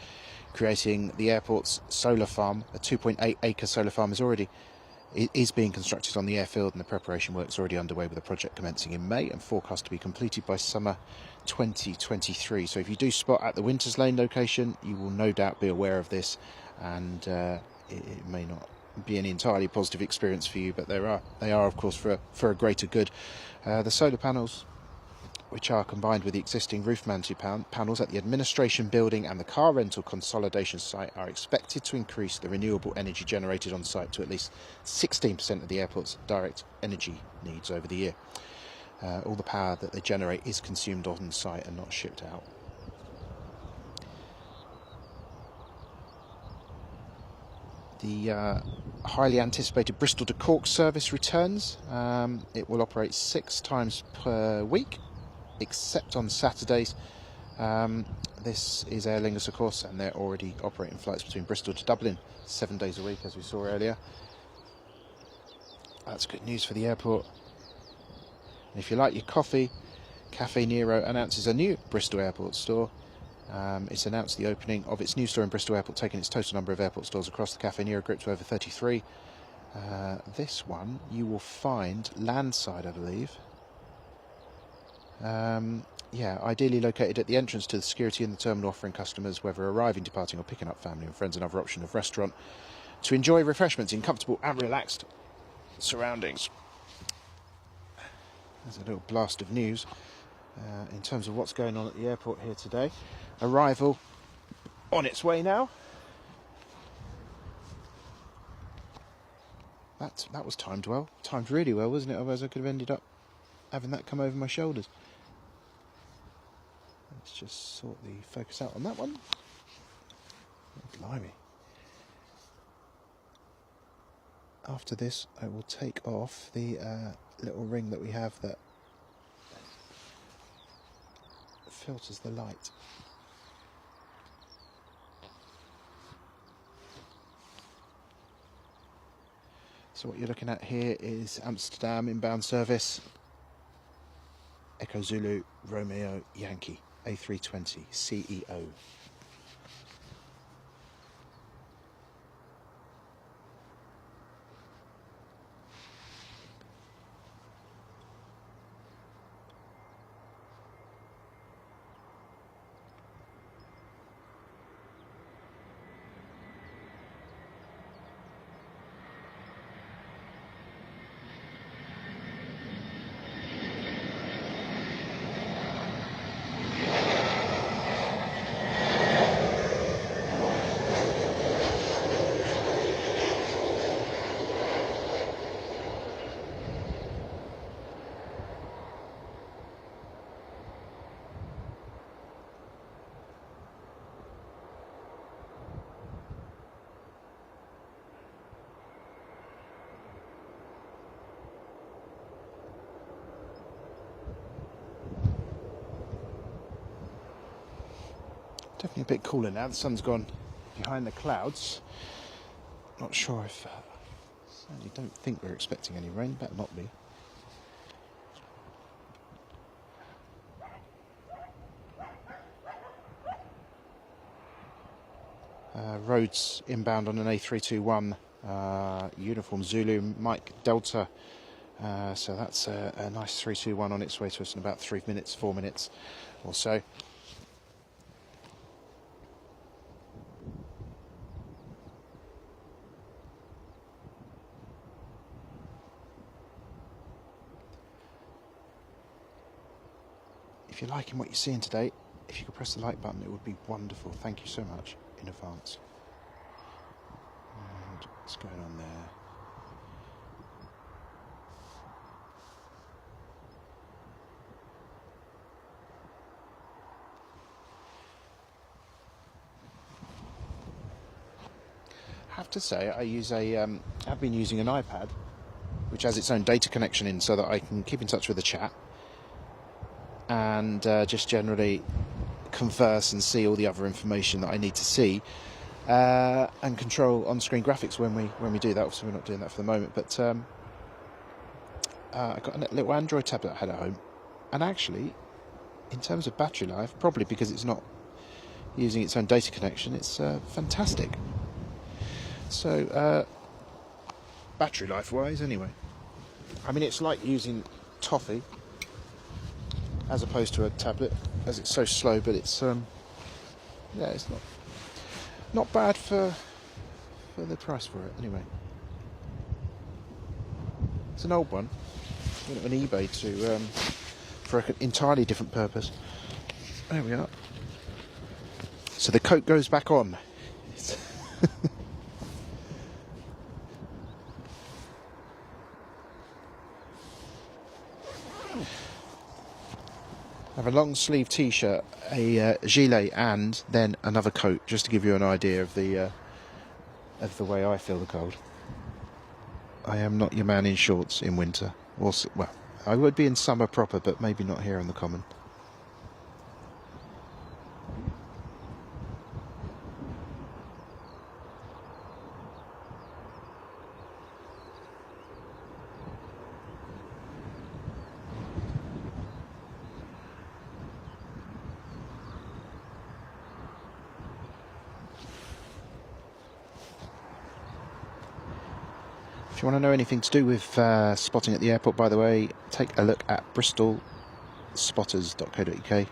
creating the airport's solar farm. A 2.8 acre solar farm is being constructed on the airfield, and the preparation work's already underway, with the project commencing in May and forecast to be completed by summer 2023. So if you do spot at the Winters Lane location, you will no doubt be aware of this, and it may not be an entirely positive experience for you, but they are of course for a greater good. The solar panels, which are combined with the existing roof-mounted panels at the administration building and the car rental consolidation site, are expected to increase the renewable energy generated on site to at least 16% of the airport's direct energy needs over the year. All the power that they generate is consumed on site and not shipped out. The highly anticipated Bristol to Cork service returns. It will operate 6 times per week, except on Saturdays. This is Aer Lingus, of course, and they're already operating flights between Bristol to Dublin 7 days a week, as we saw earlier. That's good news for the airport. And if you like your coffee, Cafe Nero announces a new Bristol Airport store. It's announced the opening of its new store in Bristol Airport, taking its total number of airport stores across the Cafe Nero group to over 33. This one you will find landside, I believe. Yeah, ideally located at the entrance to the security in the terminal, offering customers, whether arriving, departing or picking up family and friends, another option of restaurant to enjoy refreshments in comfortable and relaxed surroundings. There's a little blast of news in terms of what's going on at the airport here today. Arrival on its way now. That was timed well. Timed really well, wasn't it? Otherwise I could have ended up having that come over my shoulders. Let's just sort the focus out on that one. Oh, blimey. After this, I will take off the little ring that we have that filters the light. So what you're looking at here is Amsterdam inbound service, Echo Zulu Romeo Yankee A320 CEO. Definitely a bit cooler now. The sun's gone behind the clouds. Not sure if... certainly don't think we're expecting any rain. Better not be. Roads inbound on an A321 uniform Zulu Mike Delta. So that's a nice 321 on its way to us in about 4 minutes or so. If you're liking what you're seeing today, if you could press the like button, it would be wonderful. Thank you so much in advance. And what's going on there? I have to say, I've been using an iPad, which has its own data connection in, so that I can keep in touch with the chat and just generally converse and see all the other information that I need to see. and control on-screen graphics when we do that. Obviously, we're not doing that for the moment, but I got a little Android tablet I had at home, and actually, in terms of battery life, probably because it's not using its own data connection, it's fantastic. So, battery life-wise, anyway, I mean, it's like using toffee as opposed to a tablet, as it's so slow, but it's yeah, it's not bad for the price for it. Anyway, it's an old one. I went on eBay to for an entirely different purpose. There we are. So the coat goes back on. I have a long sleeve t-shirt, a gilet, and then another coat, just to give you an idea of the way I feel the cold. I am not your man in shorts in winter. Also, well, I would be in summer proper, but maybe not here on the common. If you want to know anything to do with spotting at the airport, by the way, take a look at bristolspotters.co.uk. I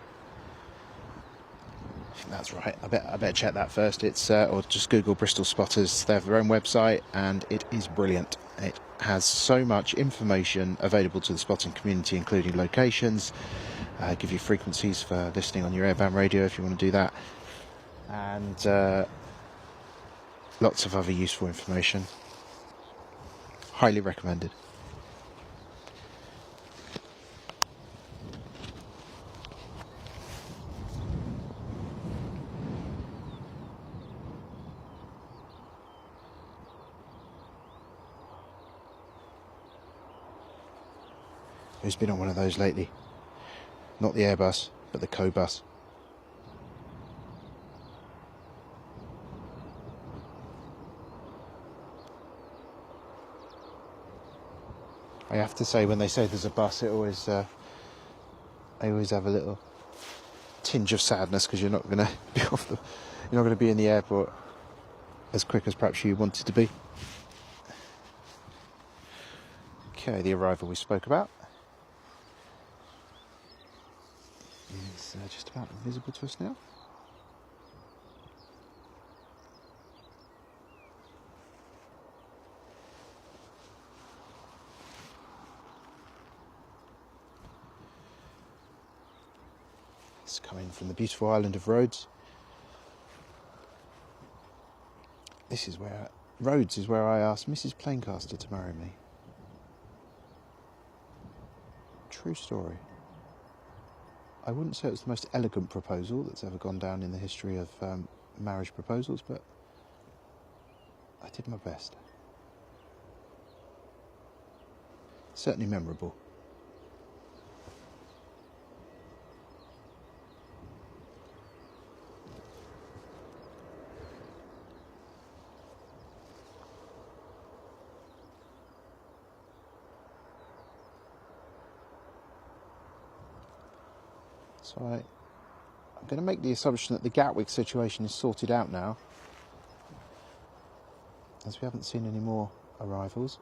think that's right. I better check that first. It's or just Google Bristol Spotters. They have their own website, and it is brilliant. It has so much information available to the spotting community, including locations, give you frequencies for listening on your airband radio if you want to do that, and lots of other useful information. Highly recommended. Who's been on one of those lately? Not the airbus, but the co-bus. I have to say, when they say there's a bus, it always I always have a little tinge of sadness, because you're not going to be you're not going to be in the airport as quick as perhaps you wanted to be. Okay, the arrival we spoke about is just about visible to us now. It's coming from the beautiful island of Rhodes. Rhodes is where I asked Mrs. Planecaster to marry me. True story. I wouldn't say it was the most elegant proposal that's ever gone down in the history of marriage proposals, but I did my best. Certainly memorable. So I'm going to make the assumption that the Gatwick situation is sorted out now, as we haven't seen any more arrivals.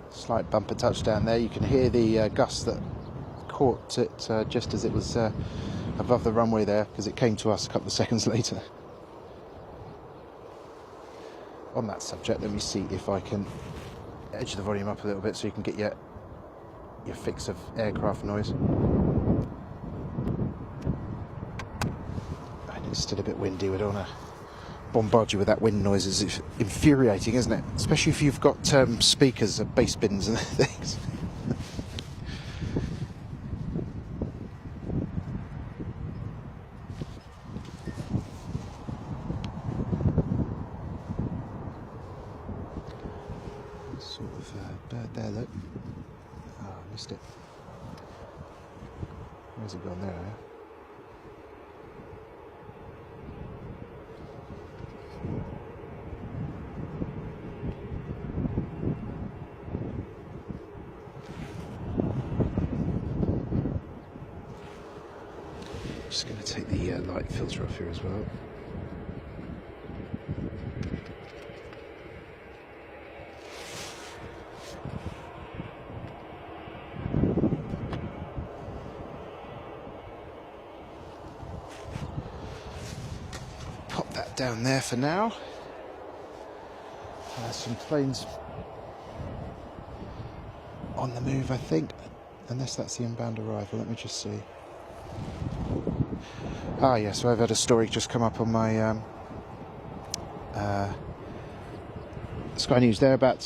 Slight bumper touchdown there. You can hear the gust that caught it just as it was above the runway there, because it came to us a couple of seconds later. on that subject, let me see if I can edge the volume up a little bit so you can get your fix of aircraft noise. And it's still a bit windy. We don't want to bombard you with that wind noise. It's infuriating, isn't it? Especially if you've got speakers, bass bins and things. Sort of bird there, look. Oh, I missed it. Where's it gone there? Just going to take the light filter off here as well. Pop that down there for now. Some planes on the move, I think, unless that's the inbound arrival. Let me just see. Ah, yes, yeah, so I've had a story just come up on my Sky News there about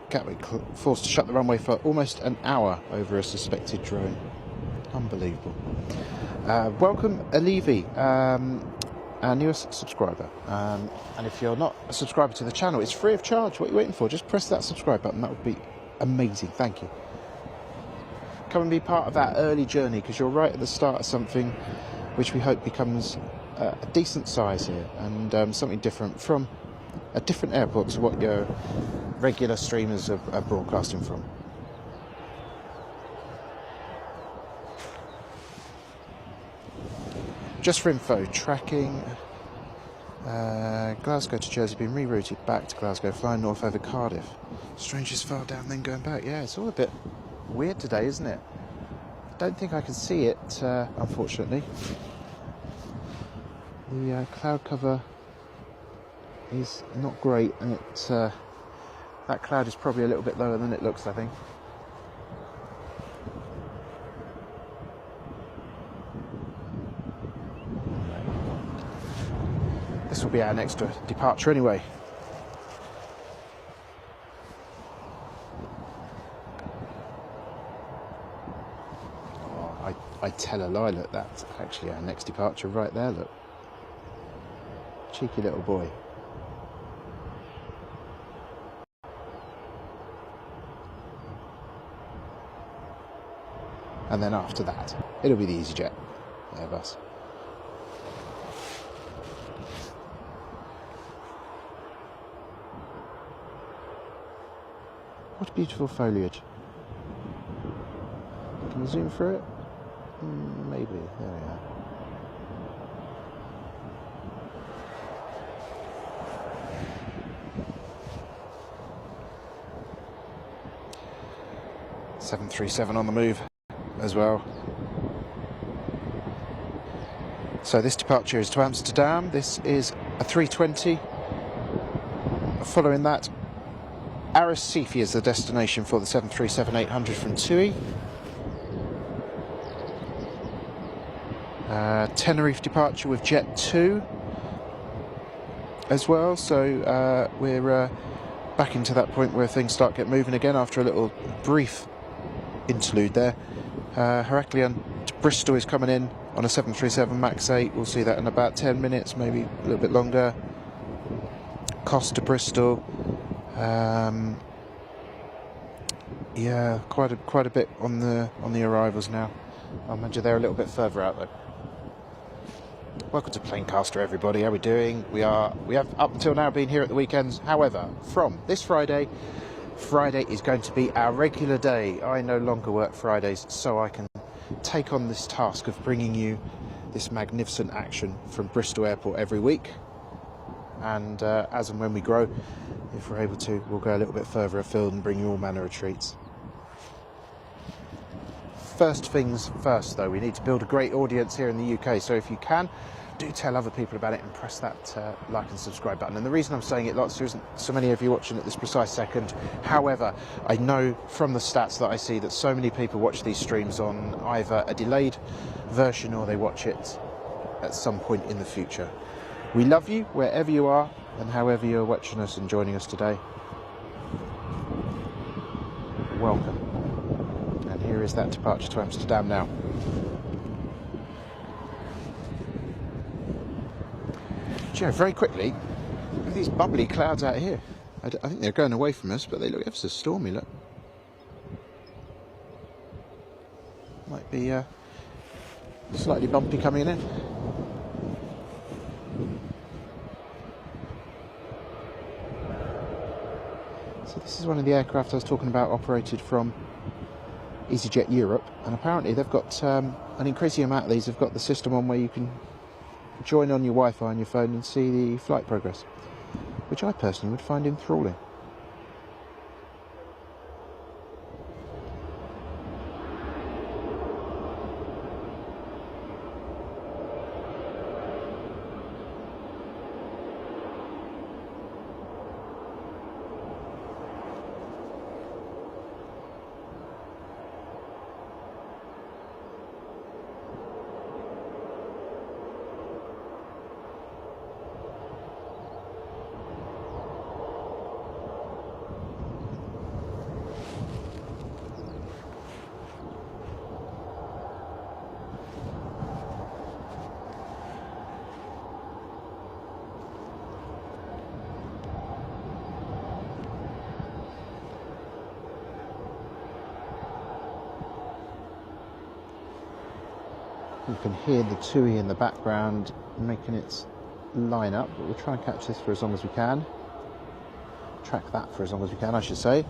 Gatwick forced to shut the runway for almost an hour over a suspected drone. Unbelievable. Welcome, Alivi, our newest subscriber. And if you're not a subscriber to the channel, it's free of charge. What are you waiting for? Just press that subscribe button. That would be amazing. Thank you. Come and be part of that early journey, because you're right at the start of something which we hope becomes a decent size here, and something different from a different airport to what your regular streamers are broadcasting from. Just for info, tracking Glasgow to Jersey being rerouted back to Glasgow, flying north over Cardiff. Strangest far down, then going back. Yeah, it's all a bit weird today, isn't it? I don't think I can see it, unfortunately. The cloud cover is not great, and that cloud is probably a little bit lower than it looks, I think. This will be our next departure anyway. I tell a lie, look, that's actually our next departure right there, look. Cheeky little boy. And then after that, it'll be the EasyJet Airbus. What beautiful foliage. Can you zoom through it? Maybe. There we are. .737 on the move as well. So this departure is to Amsterdam. This is a 320. Following that, Arrecife is the destination for the 737-800 from TUI. Tenerife departure with Jet 2 as well, so we're back into that point where things start get moving again after a little brief interlude there. Heraklion to Bristol is coming in on a 737 MAX 8. We'll see that in about 10 minutes, maybe a little bit longer. Cost to Bristol. Yeah, quite a bit on the arrivals now. I'll imagine they're a little bit further out though. Welcome to Planecaster, everybody. How are we doing? We have up until now been here at the weekends. However, from this Friday is going to be our regular day. I no longer work Fridays, so I can take on this task of bringing you this magnificent action from Bristol Airport every week. And as and when we grow, if we're able to, we'll go a little bit further afield and bring you all manner of treats. First things first, though, we need to build a great audience here in the UK. So if you can, do tell other people about it and press that like and subscribe button. And the reason I'm saying it lots, there isn't so many of you watching at this precise second. However, I know from the stats that I see that so many people watch these streams on either a delayed version or they watch it at some point in the future. We love you wherever you are and however you're watching us and joining us today. Welcome. And here is that departure to Amsterdam now. You know, very quickly, look at these bubbly clouds out here. I think they're going away from us, but they look ever so stormy, look. Might be slightly bumpy coming in. So this is one of the aircraft I was talking about, operated from EasyJet Europe, and apparently they've got an increasing amount of these. They've got the system on where you can join on your Wi-Fi on your phone and see the flight progress, which I personally would find enthralling. You can hear the TUI in the background making its line up, but we'll try and catch this for as long as we can. Track that for as long as we can, I should say.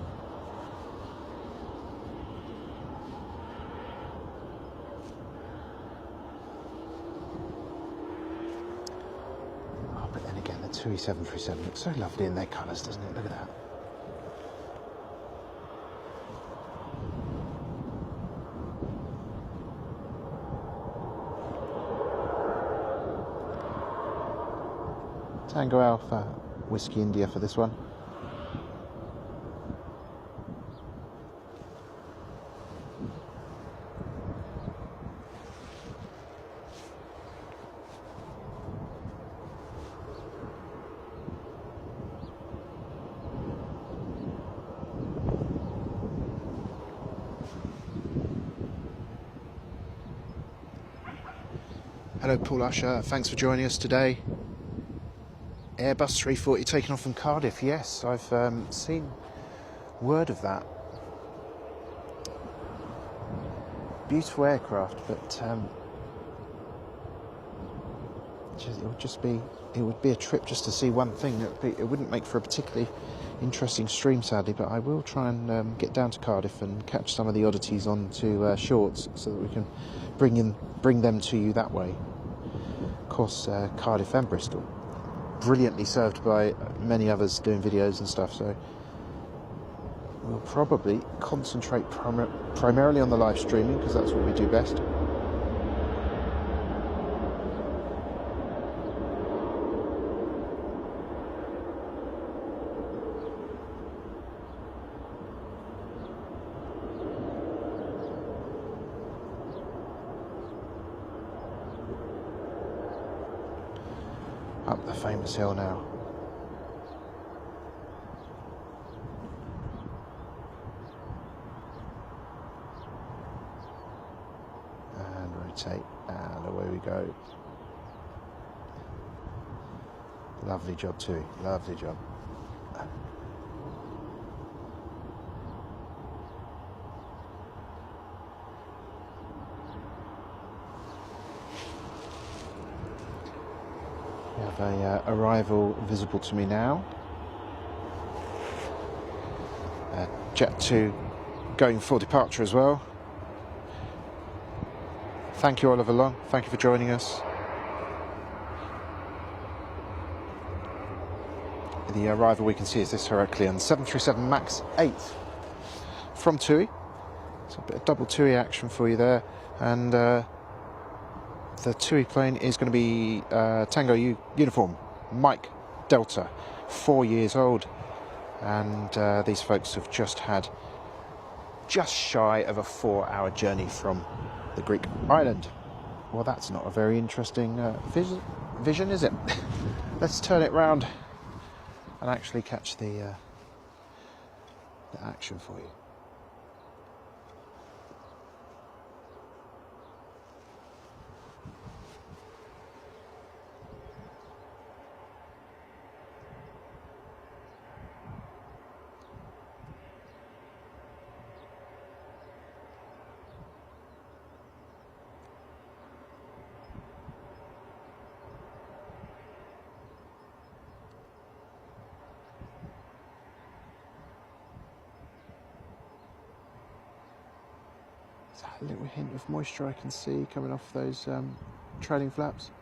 Oh, but then again, the TUI 737 looks so lovely in their colours, doesn't it? Look at that. Tango Alpha, Whiskey India for this one. Hello Paul Usher, thanks for joining us today. Airbus 340 taking off from Cardiff. Yes, I've seen word of that. Beautiful aircraft, but it would be a trip just to see one thing. It wouldn't make for a particularly interesting stream, sadly, but I will try and get down to Cardiff and catch some of the oddities onto shorts so that we can bring them to you that way. Of course, Cardiff and Bristol, brilliantly served by many others doing videos and stuff, so we'll probably concentrate primarily on the live streaming because that's what we do best. Up the famous hill now. And rotate, and away we go. Lovely job too, lovely job. We have a arrival visible to me now. Jet 2 going for departure as well. Thank you, Oliver Long. Thank you for joining us. The arrival we can see is this Heraclean 737 MAX 8 from TUI. So a bit of double TUI action for you there. And the TUI plane is going to be Tango uniform, Mike Delta, 4 years old. And these folks have just had just shy of a 4-hour journey from the Greek island. Well, that's not a very interesting vision, is it? Let's turn it round and actually catch the action for you. A little hint of moisture I can see coming off those trailing flaps.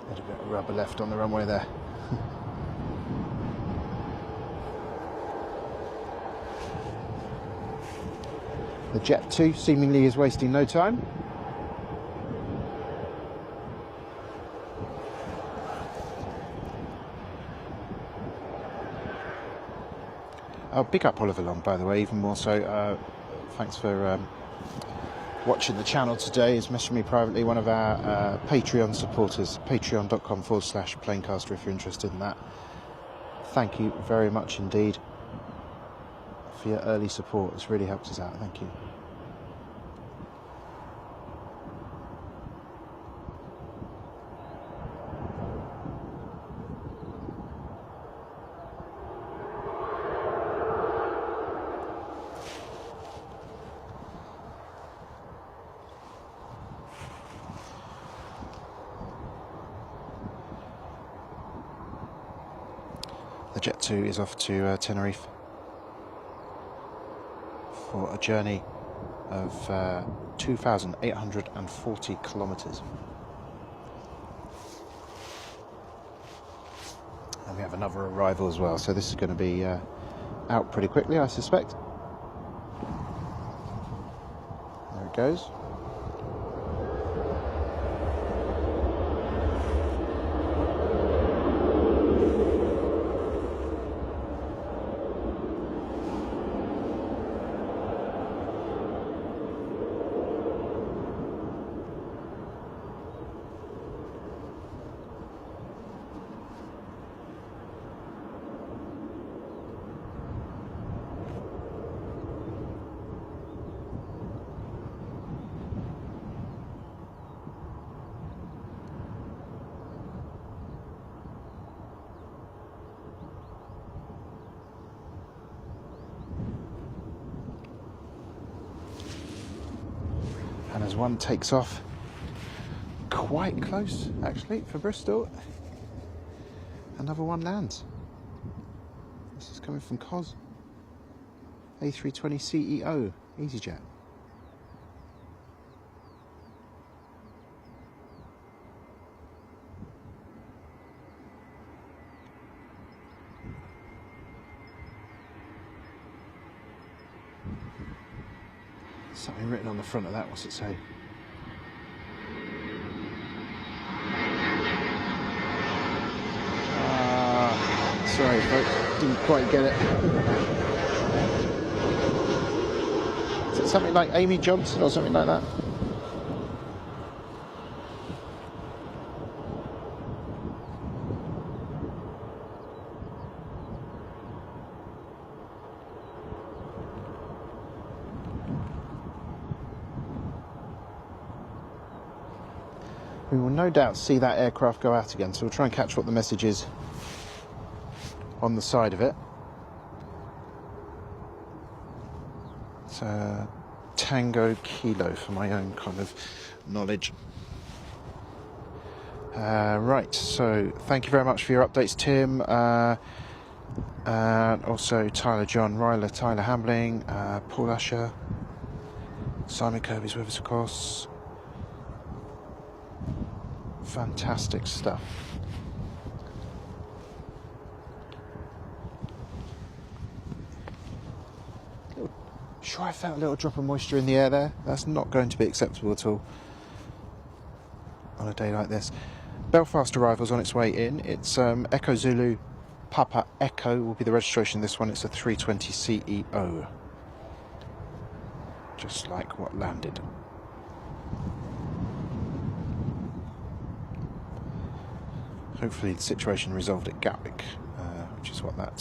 Little bit of rubber left on the runway there. The Jet 2 seemingly is wasting no time. I'll pick up Oliver Long, by the way, even more so. Thanks for watching the channel today. He's messaged me privately, one of our Patreon supporters, patreon.com/Planecaster if you're interested in that. Thank you very much indeed for your early support. It's really helped us out. Thank you. The Jet 2 is off to Tenerife for a journey of 2,840 kilometres. And we have another arrival as well, so this is going to be out pretty quickly, I suspect. There it goes. And as one takes off, quite close actually for Bristol, another one lands. This is coming from COS, A320 CEO, EasyJet. Something written on the front of that, what's it say? Sorry folks, didn't quite get it. Is it something like Amy Johnson or something like that? We will no doubt see that aircraft go out again, so we'll try and catch what the message is on the side of it. Tango Kilo for my own kind of knowledge. Right, so thank you very much for your updates, Tim. And also Tyler John Ryler, Tyler Hambling, Paul Usher, Simon Kirby's with us, of course. Fantastic stuff. Sure, I felt a little drop of moisture in the air there. That's not going to be acceptable at all on a day like this. Belfast arrival's on its way in. It's Echo Zulu Papa Echo will be the registration. This one, it's a 320 CEO. Just like what landed. Hopefully the situation resolved at Gatwick, which is what that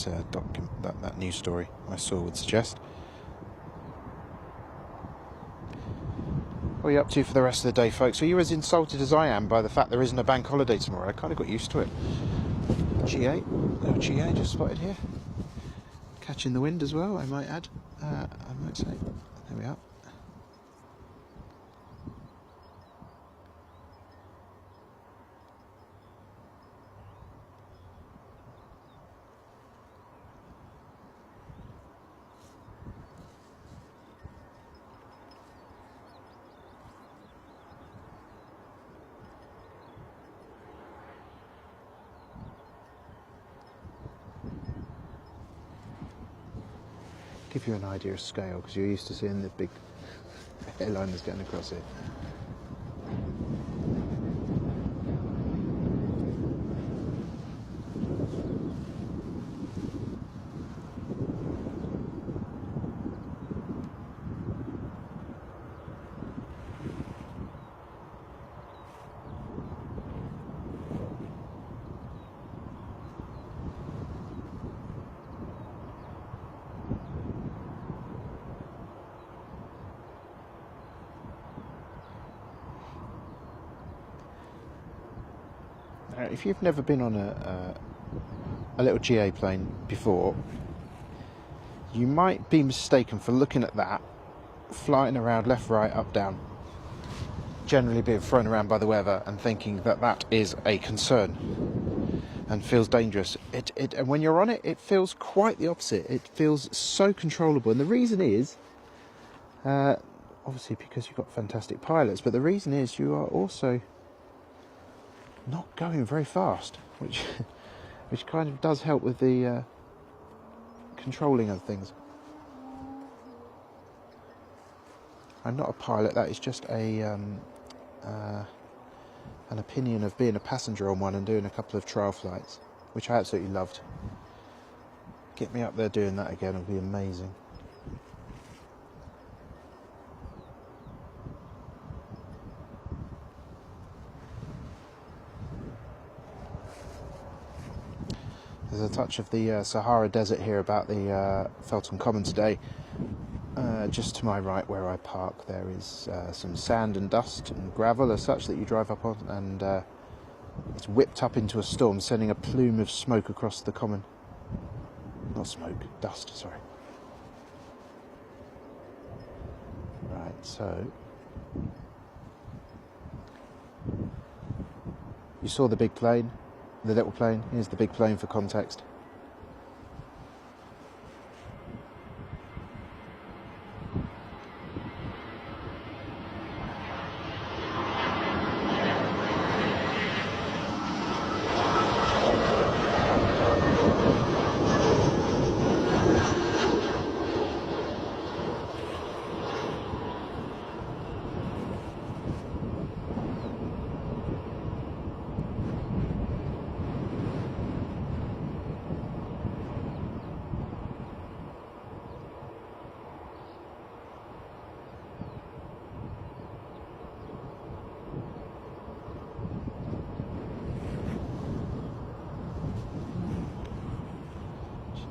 that news story I saw would suggest. What are you up to for the rest of the day, folks? Are you as insulted as I am by the fact there isn't a bank holiday tomorrow? I kind of got used to it. G8, little G8 just spotted here. Catching the wind as well, I might add. I might say. There we are. Give you an idea of scale, because you're used to seeing the big airliners getting across it. If you've never been on a little GA plane before, you might be mistaken for looking at that, flying around left, right, up, down, generally being thrown around by the weather and thinking that that is a concern and feels dangerous. And when you're on it, it feels quite the opposite. It feels so controllable. And the reason is, obviously because you've got fantastic pilots, but the reason is you are also not going very fast, which kind of does help with the controlling of things. I'm not a pilot, that is just an opinion of being a passenger on one and doing a couple of trial flights, which I absolutely loved. Get me up there doing that again, it would be amazing. There's a touch of the Sahara Desert here about the Felton Common today. Just to my right where I park there is some sand and dust and gravel as such that you drive up on, and it's whipped up into a storm, sending a plume of smoke across the common. Not smoke, dust, sorry. Right, so you saw the big plane. The little plane, here's the big plane for context.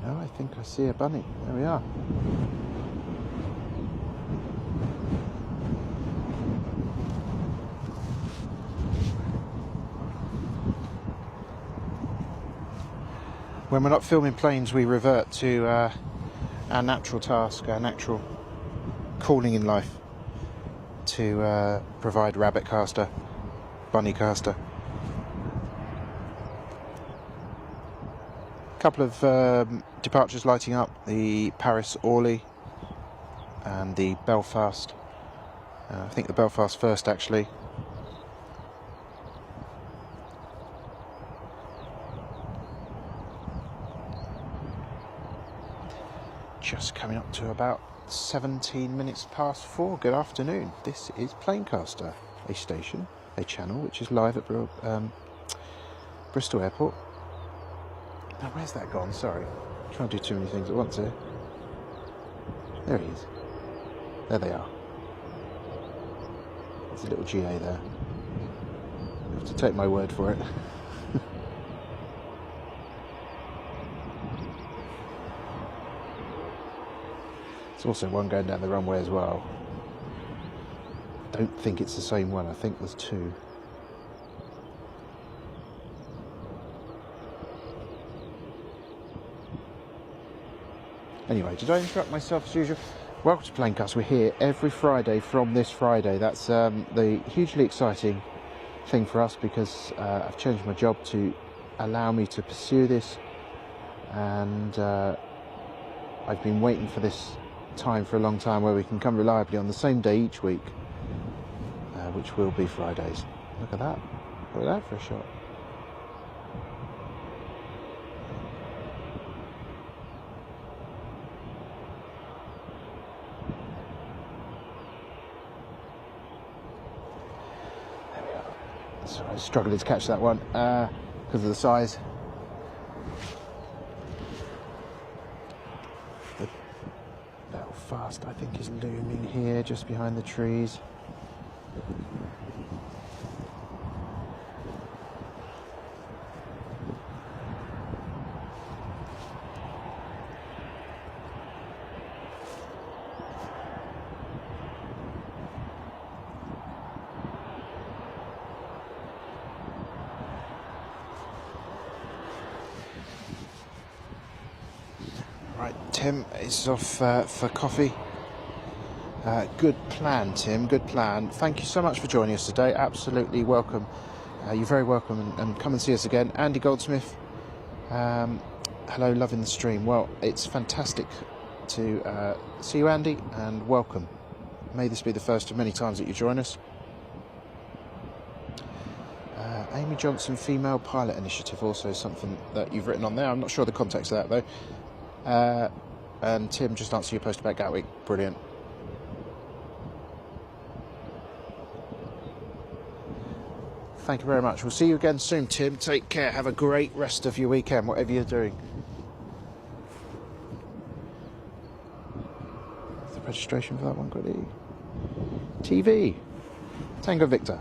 No, I think I see a bunny. There we are. When we're not filming planes, we revert to our natural task, our natural calling in life to provide rabbit caster, bunny caster. Couple of departures lighting up, the Paris Orly and the Belfast. I think the Belfast first actually. Just coming up to about 17 minutes past 4. Good afternoon. This is Planecaster, a station, a channel which is live at Bristol Airport. Now where's that gone? Sorry, I'm trying to do too many things at once here. There he is. There they are. There's a little GA there. You have to take my word for it. There's also one going down the runway as well. Don't think it's the same one. I think there's two. Anyway, did I interrupt myself as usual? Welcome to Planecaster. We're here every Friday from this Friday. That's the hugely exciting thing for us because I've changed my job to allow me to pursue this, and I've been waiting for this time for a long time where we can come reliably on the same day each week, which will be Fridays. Look at that. Look at that for a shot. There we are. So I was struggling to catch that one because of the size. Belfast, I think, is looming here just behind the trees. Right, Tim is off for coffee. Good plan, Tim, good plan. Thank you so much for joining us today. Absolutely welcome. You're very welcome, and come and see us again. Andy Goldsmith, hello, loving the stream. Well, it's fantastic to see you, Andy, and welcome. May this be the first of many times that you join us. Amy Johnson Female Pilot Initiative, also something that you've written on there. I'm not sure the context of that, though. And Tim just answered your post about Gatwick. Brilliant. Thank you very much. We'll see you again soon, Tim. Take care. Have a great rest of your weekend, whatever you're doing. Is the registration for that one got TV. Tango Victor.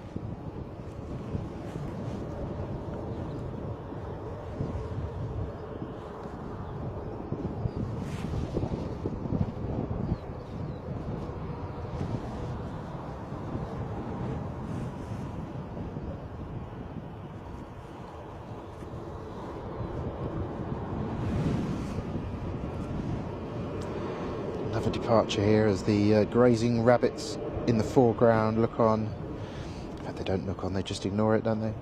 Another departure here as the grazing rabbits in the foreground look on. In fact, they don't look on, they just ignore it, don't they?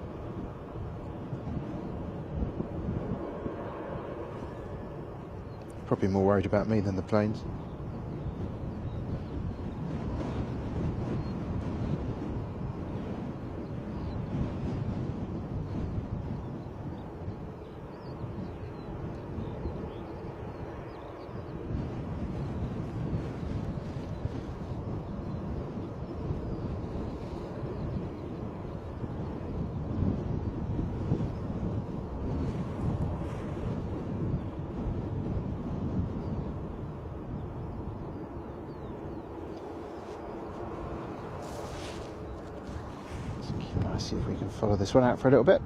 Probably more worried about me than the planes. Let's see if we can follow this one out for a little bit.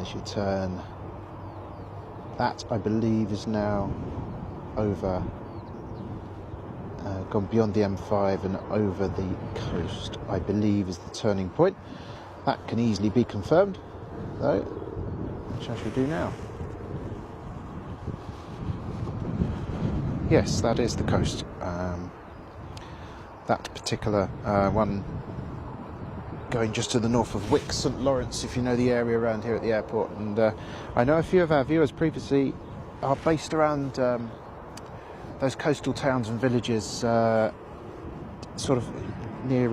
There's your turn. That, I believe, is now over, gone beyond the M5 and over the coast, I believe, is the turning point. That can easily be confirmed, though, which I shall do now. Yes, that is the coast. That particular one going just to the north of Wick, St Lawrence, if you know the area around here at the airport. And I know a few of our viewers previously are based around those coastal towns and villages, sort of near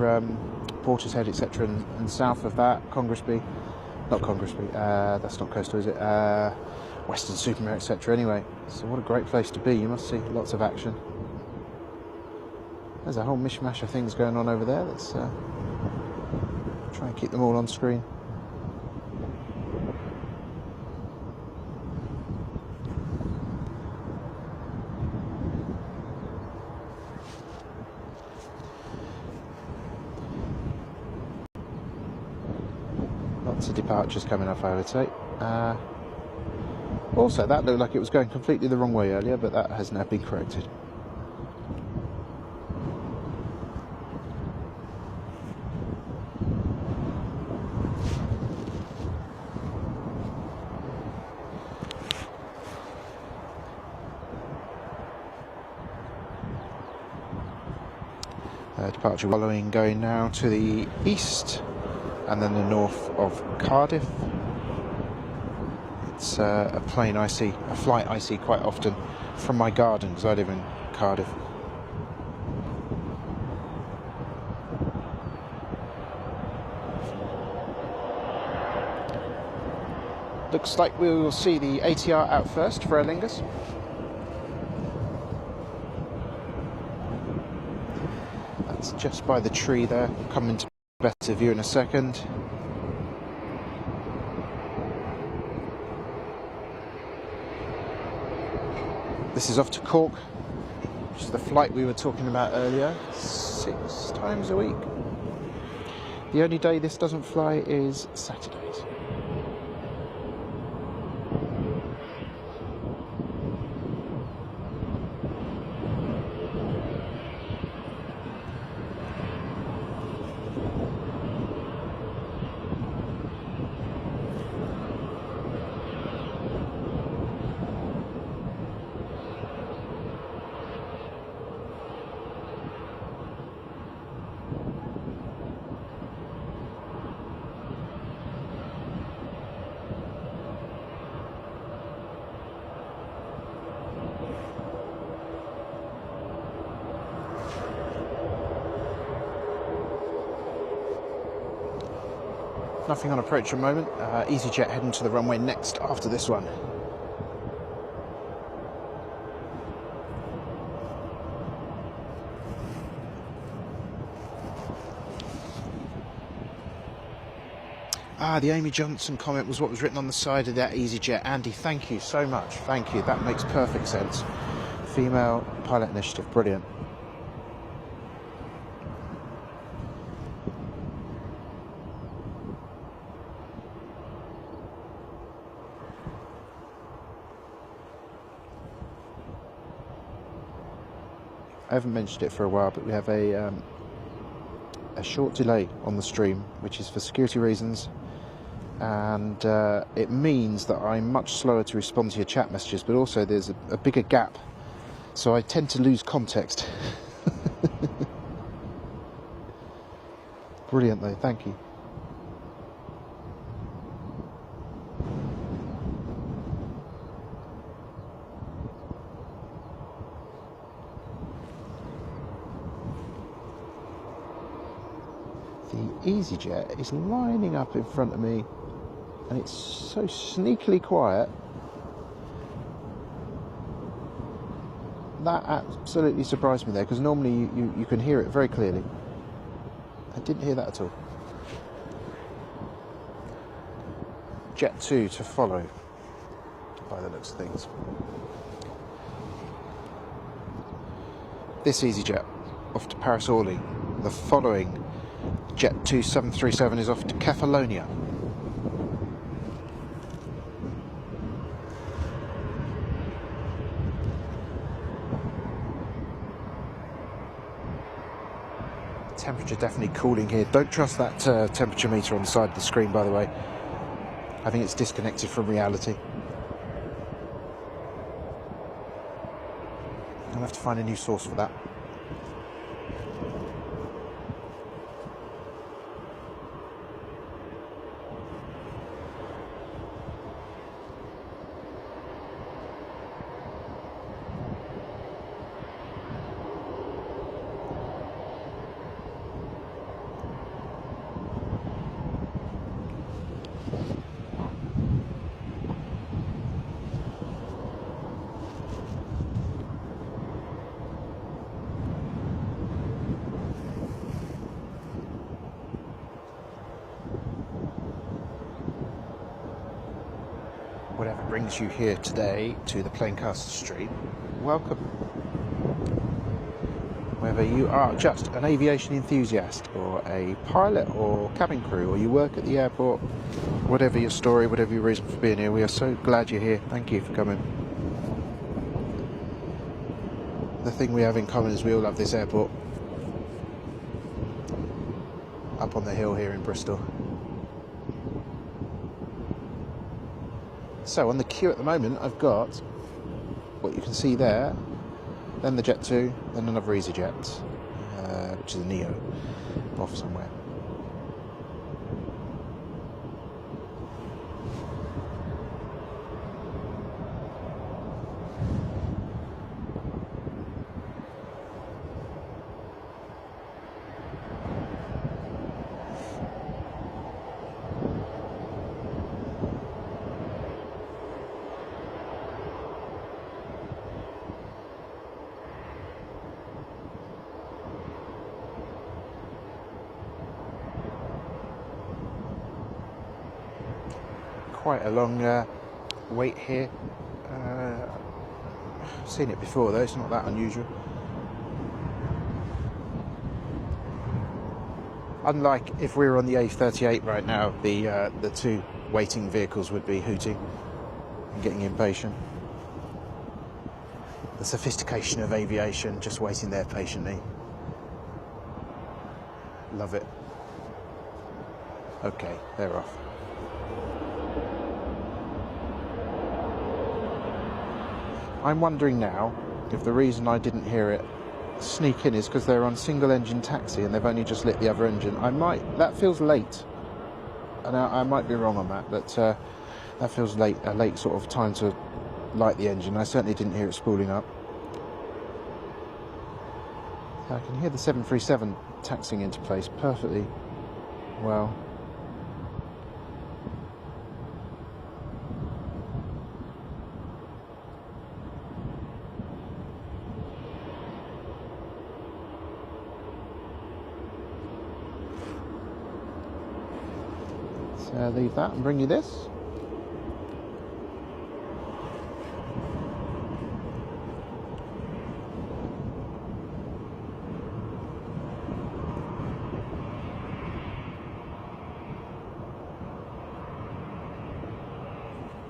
Portishead, etc., and south of that, Congresby. Not Congresby, that's not coastal, is it? Western Supermare, etc. Anyway, so what a great place to be. You must see lots of action. There's a whole mishmash of things going on over there. Let's try and keep them all on screen. Lots of departures coming up, I would say. Also, that looked like it was going completely the wrong way earlier, but that has now been corrected. Departure following, going now to the east and then the north of Cardiff. It's a plane I see, a flight I see quite often from my garden, because I live in Cardiff. Looks like we will see the ATR out first for Aer Lingus. That's just by the tree there. Come into better view in a second. This is off to Cork, which is the flight we were talking about earlier, 6 times a week. The only day this doesn't fly is Saturdays. Nothing on approach at the moment. EasyJet heading to the runway next after this one. The Amy Johnson comment was what was written on the side of that EasyJet. Andy, thank you so much. Thank you. That makes perfect sense. Female pilot initiative. Brilliant. I haven't mentioned it for a while, but we have a short delay on the stream, which is for security reasons, and it means that I'm much slower to respond to your chat messages, but also there's a bigger gap, so I tend to lose context. Brilliant though, thank you. The EasyJet is lining up in front of me, and it's so sneakily quiet. That absolutely surprised me there, because normally you can hear it very clearly. I didn't hear that at all. Jet 2 to follow, by the looks of things. This EasyJet off to Paris Orly. The following Jet 2 737 is off to Kefalonia. Temperature definitely cooling here. Don't trust that temperature meter on the side of the screen, by the way. I think it's disconnected from reality. I'll have to find a new source for that. Whatever brings you here today to the Planecaster stream, welcome. Whether you are just an aviation enthusiast or a pilot or cabin crew, or you work at the airport, whatever your story, whatever your reason for being here, we are so glad you're here. Thank you for coming. The thing we have in common is we all love this airport. Up on the hill here in Bristol. So on the queue at the moment, I've got what you can see there, then the Jet 2, then another EasyJet, which is a Neo, off somewhere. Quite a long wait here. I've seen it before though, it's not that unusual. Unlike if we were on the A38 right now, the two waiting vehicles would be hooting and getting impatient. The sophistication of aviation, just waiting there patiently. Love it. Okay, they're off. I'm wondering now if the reason I didn't hear it sneak in is because they're on single engine taxi and they've only just lit the other engine. That feels late, and I might be wrong on that, but that feels late, a late sort of time to light the engine. I certainly didn't hear it spooling up. I can hear the 737 taxiing into place perfectly well. So leave that and bring you this.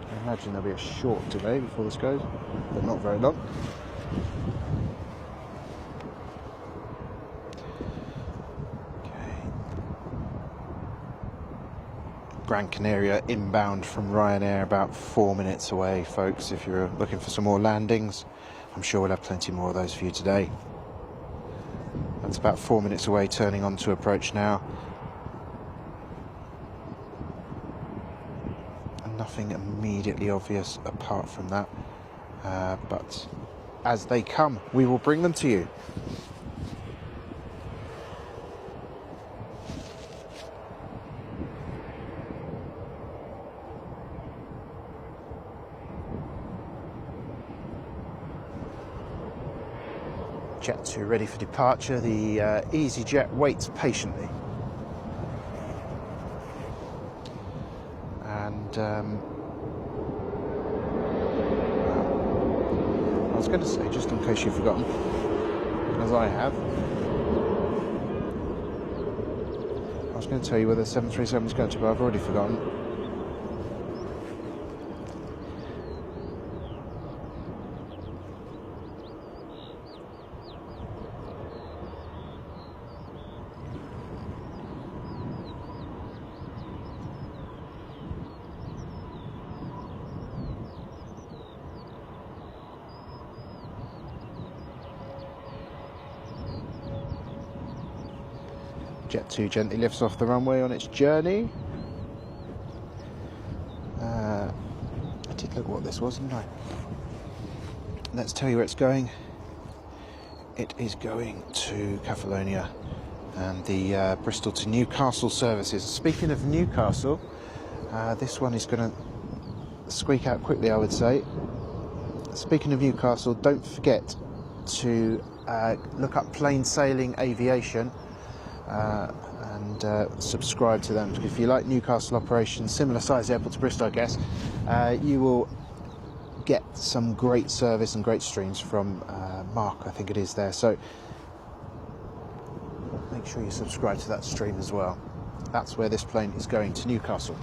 I imagine there'll be a short delay before this goes, but not very long. Gran Canaria inbound from Ryanair, about 4 minutes away, folks. If you're looking for some more landings, I'm sure we'll have plenty more of those for you today. That's about 4 minutes away, turning on to approach now. And nothing immediately obvious apart from that. But as they come, we will bring them to you. Jet 2 ready for departure. The EasyJet waits patiently. And I was going to say, just in case you've forgotten, as I have, I was going to tell you where the 737 is going to, but I've already forgotten. Jet 2 gently lifts off the runway on its journey. I did look what this was, didn't I? Let's tell you where it's going. It is going to Catalonia and the Bristol to Newcastle services. Speaking of Newcastle, this one is going to squeak out quickly, I would say. Speaking of Newcastle, don't forget to look up Plain Sailing Aviation and subscribe to them. If you like Newcastle operations, similar size airport to Bristol, I guess, you will get some great service and great streams from Mark, I think it is there. So make sure you subscribe to that stream as well. That's where this plane is going, to Newcastle.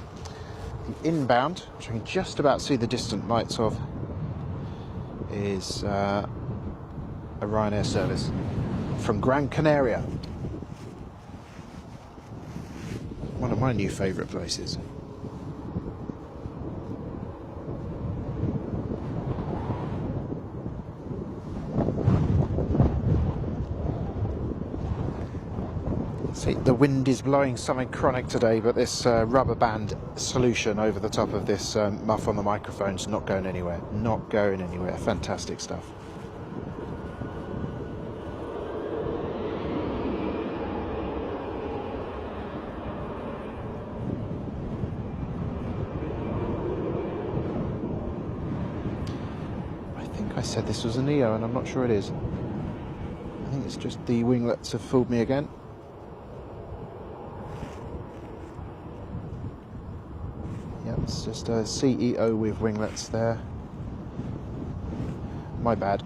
The inbound, which I can just about see the distant lights of, is a Ryanair service from Gran Canaria. One of my new favourite places. See, the wind is blowing something chronic today, but this rubber band solution over the top of this muff on the microphone is not going anywhere. Not going anywhere. Fantastic stuff. I think I said this was a Neo, and I'm not sure it is. I think it's just the winglets have fooled me again. Yep, it's just a CEO with winglets there. My bad.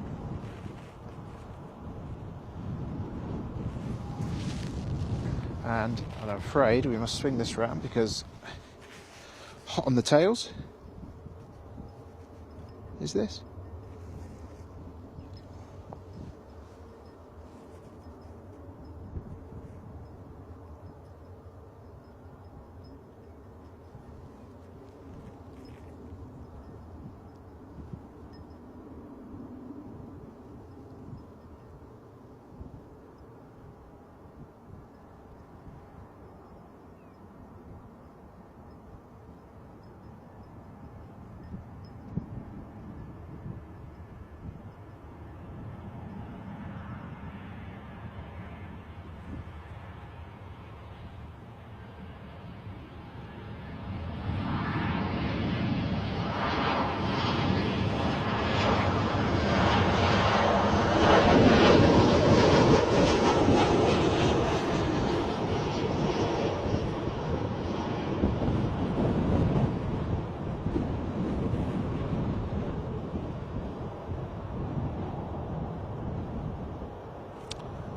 And I'm afraid we must swing this round because hot on the tails is this.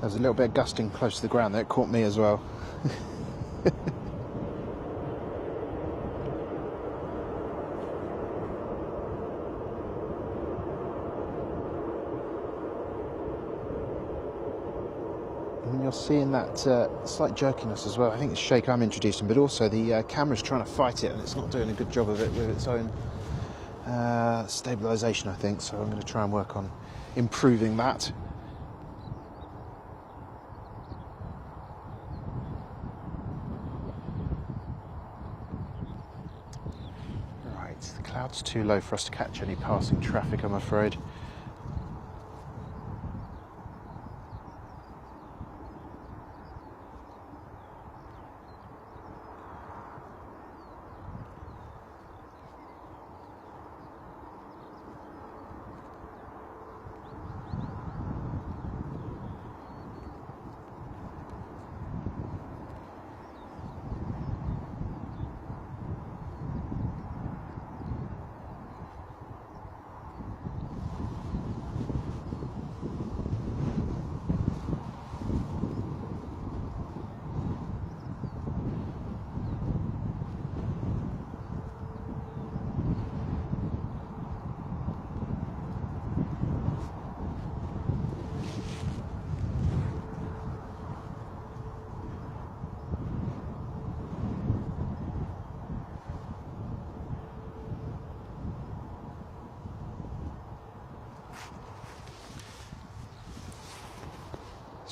There was a little bit of gusting close to the ground there, it caught me as well. And you're seeing that slight jerkiness as well. I think it's shake I'm introducing, but also the camera's trying to fight it and it's not doing a good job of it with its own stabilisation, I think. So I'm going to try and work on improving that. The cloud's too low for us to catch any passing traffic, I'm afraid.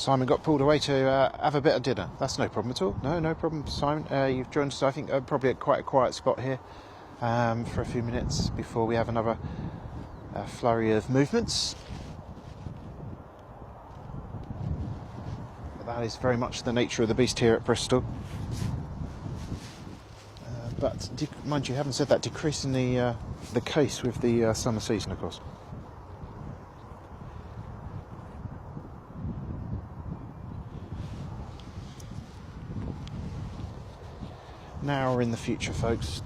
Simon got pulled away to have a bit of dinner. That's no problem at all. No problem, Simon. You've joined us, I think, probably at quite a quiet spot here for a few minutes before we have another flurry of movements. But that is very much the nature of the beast here at Bristol. But mind you, having said that, decreasing the case with the summer season, of course. Now or in the future, folks.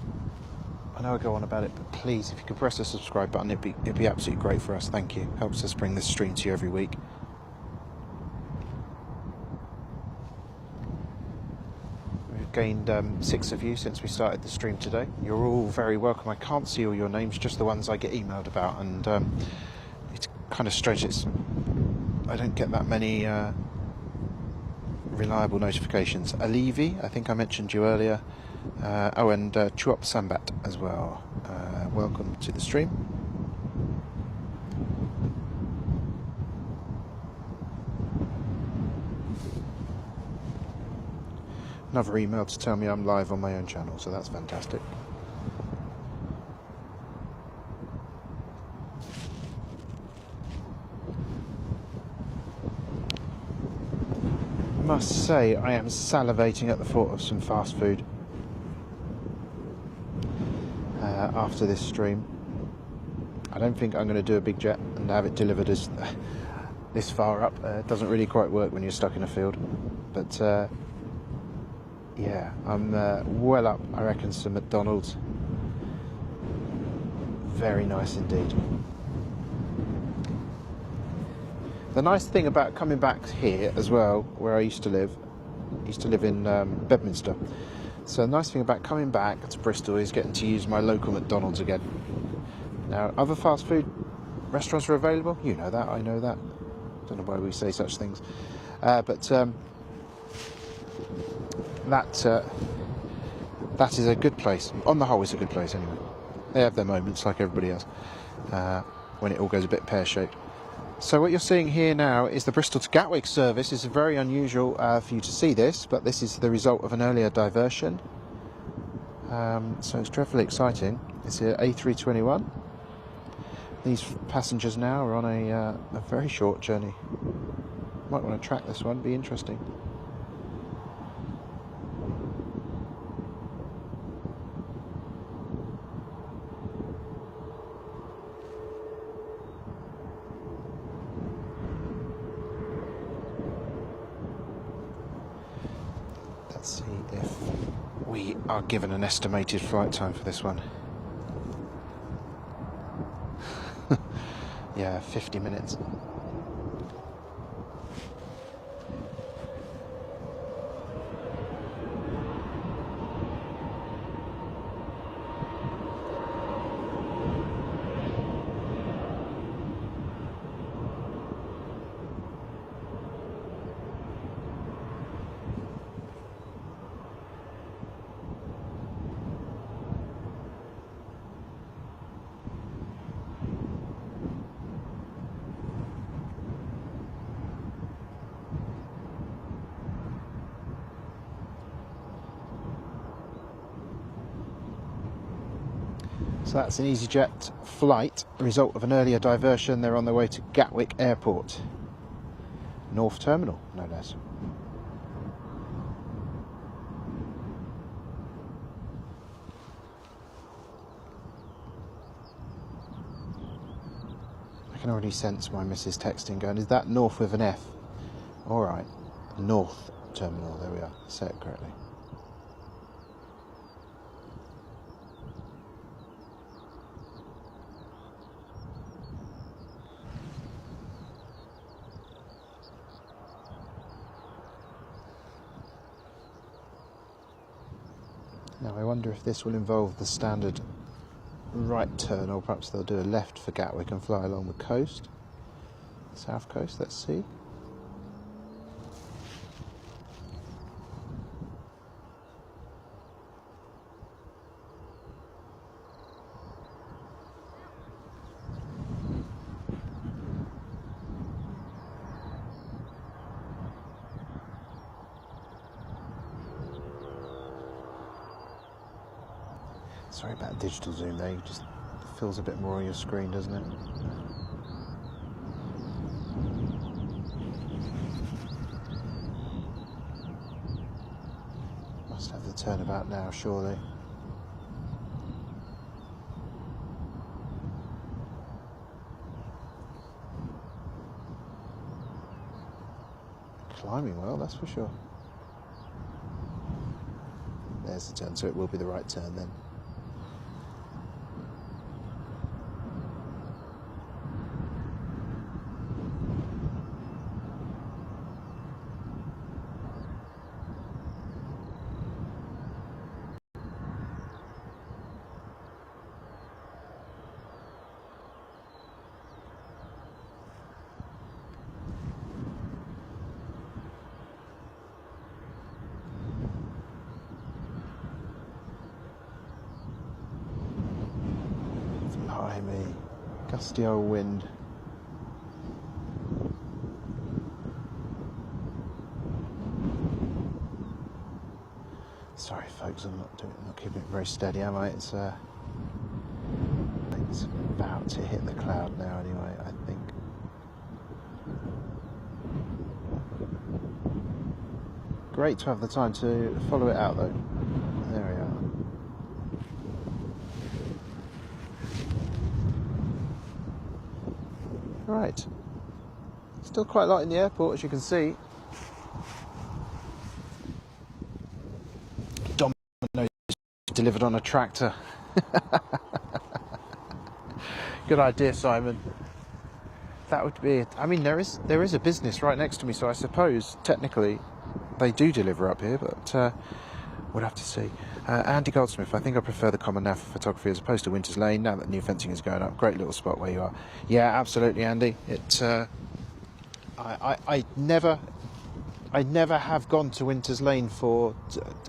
I know I go on about it, but please, if you could press the subscribe button, it'd be absolutely great for us. Thank you. Helps us bring this stream to you every week. We've gained 6 of you since we started the stream today. You're all very welcome. I can't see all your names, just the ones I get emailed about, and it's kind of strange. I don't get that many reliable notifications. Alivi, I think I mentioned you earlier. And Chuop Sambat as well. Welcome to the stream. Another email to tell me I'm live on my own channel, so that's fantastic. I must say, I am salivating at the thought of some fast food after this stream. I don't think I'm going to do a big jet and have it delivered as this far up. It doesn't really quite work when you're stuck in a field. But yeah, I'm well up, I reckon, some McDonald's. Very nice indeed. The nice thing about coming back here as well, where I used to live in Bedminster. So the nice thing about coming back to Bristol is getting to use my local McDonald's again. Now, other fast food restaurants are available. You know that, I know that. Don't know why we say such things. But that is a good place. On the whole, it's a good place anyway. They have their moments like everybody else when it all goes a bit pear-shaped. So what you're seeing here now is the Bristol to Gatwick service. It's very unusual for you to see this, but this is the result of an earlier diversion. So it's dreadfully exciting. It's a A321. These passengers now are on a very short journey. Might want to track this one, be interesting. Let's see if we are given an estimated flight time for this one. Yeah, 50 minutes. So that's an EasyJet flight, the result of an earlier diversion. They're on their way to Gatwick Airport. North Terminal, no less. I can already sense my missus texting going, is that North with an F? Alright, North Terminal, there we are, say it correctly. Now I wonder if this will involve the standard right turn, or perhaps they'll do a left for Gatwick and fly along the coast, south coast, let's see. Sorry about digital zoom there, it just feels a bit more on your screen, doesn't it? Must have the turnabout now, surely. Climbing well, that's for sure. There's the turn, so it will be the right turn then. Blimey, gusty old wind. Sorry folks, I'm not keeping it very steady, am I? It's about to hit the cloud now anyway, I think. Great to have the time to follow it out though. There we are. Right. Still quite light in the airport, as you can see. Domino's delivered on a tractor. Good idea, Simon. That would be it. I mean, there is a business right next to me, so I suppose technically they do deliver up here, but we'll have to see. Andy Goldsmith, I think I prefer the common nav for photography as opposed to Winter's Lane now that new fencing is going up. Great little spot where you are. Yeah, absolutely, Andy. I never have gone to Winter's Lane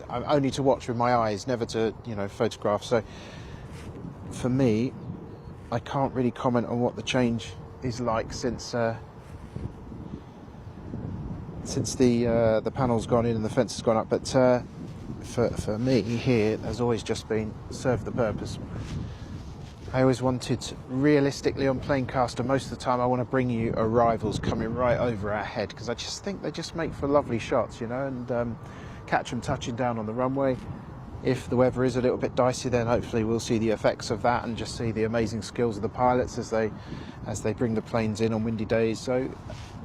only to watch with my eyes, never to photograph. So for me, I can't really comment on what the change is like since the panel's gone in and the fence has gone up. But for me here, there's always just been served the purpose. I always wanted, realistically on Planecaster, most of the time I want to bring you arrivals coming right over our head, because I just think they just make for lovely shots, and catch them touching down on the runway. If the weather is a little bit dicey, then hopefully we'll see the effects of that and just see the amazing skills of the pilots as they bring the planes in on windy days. So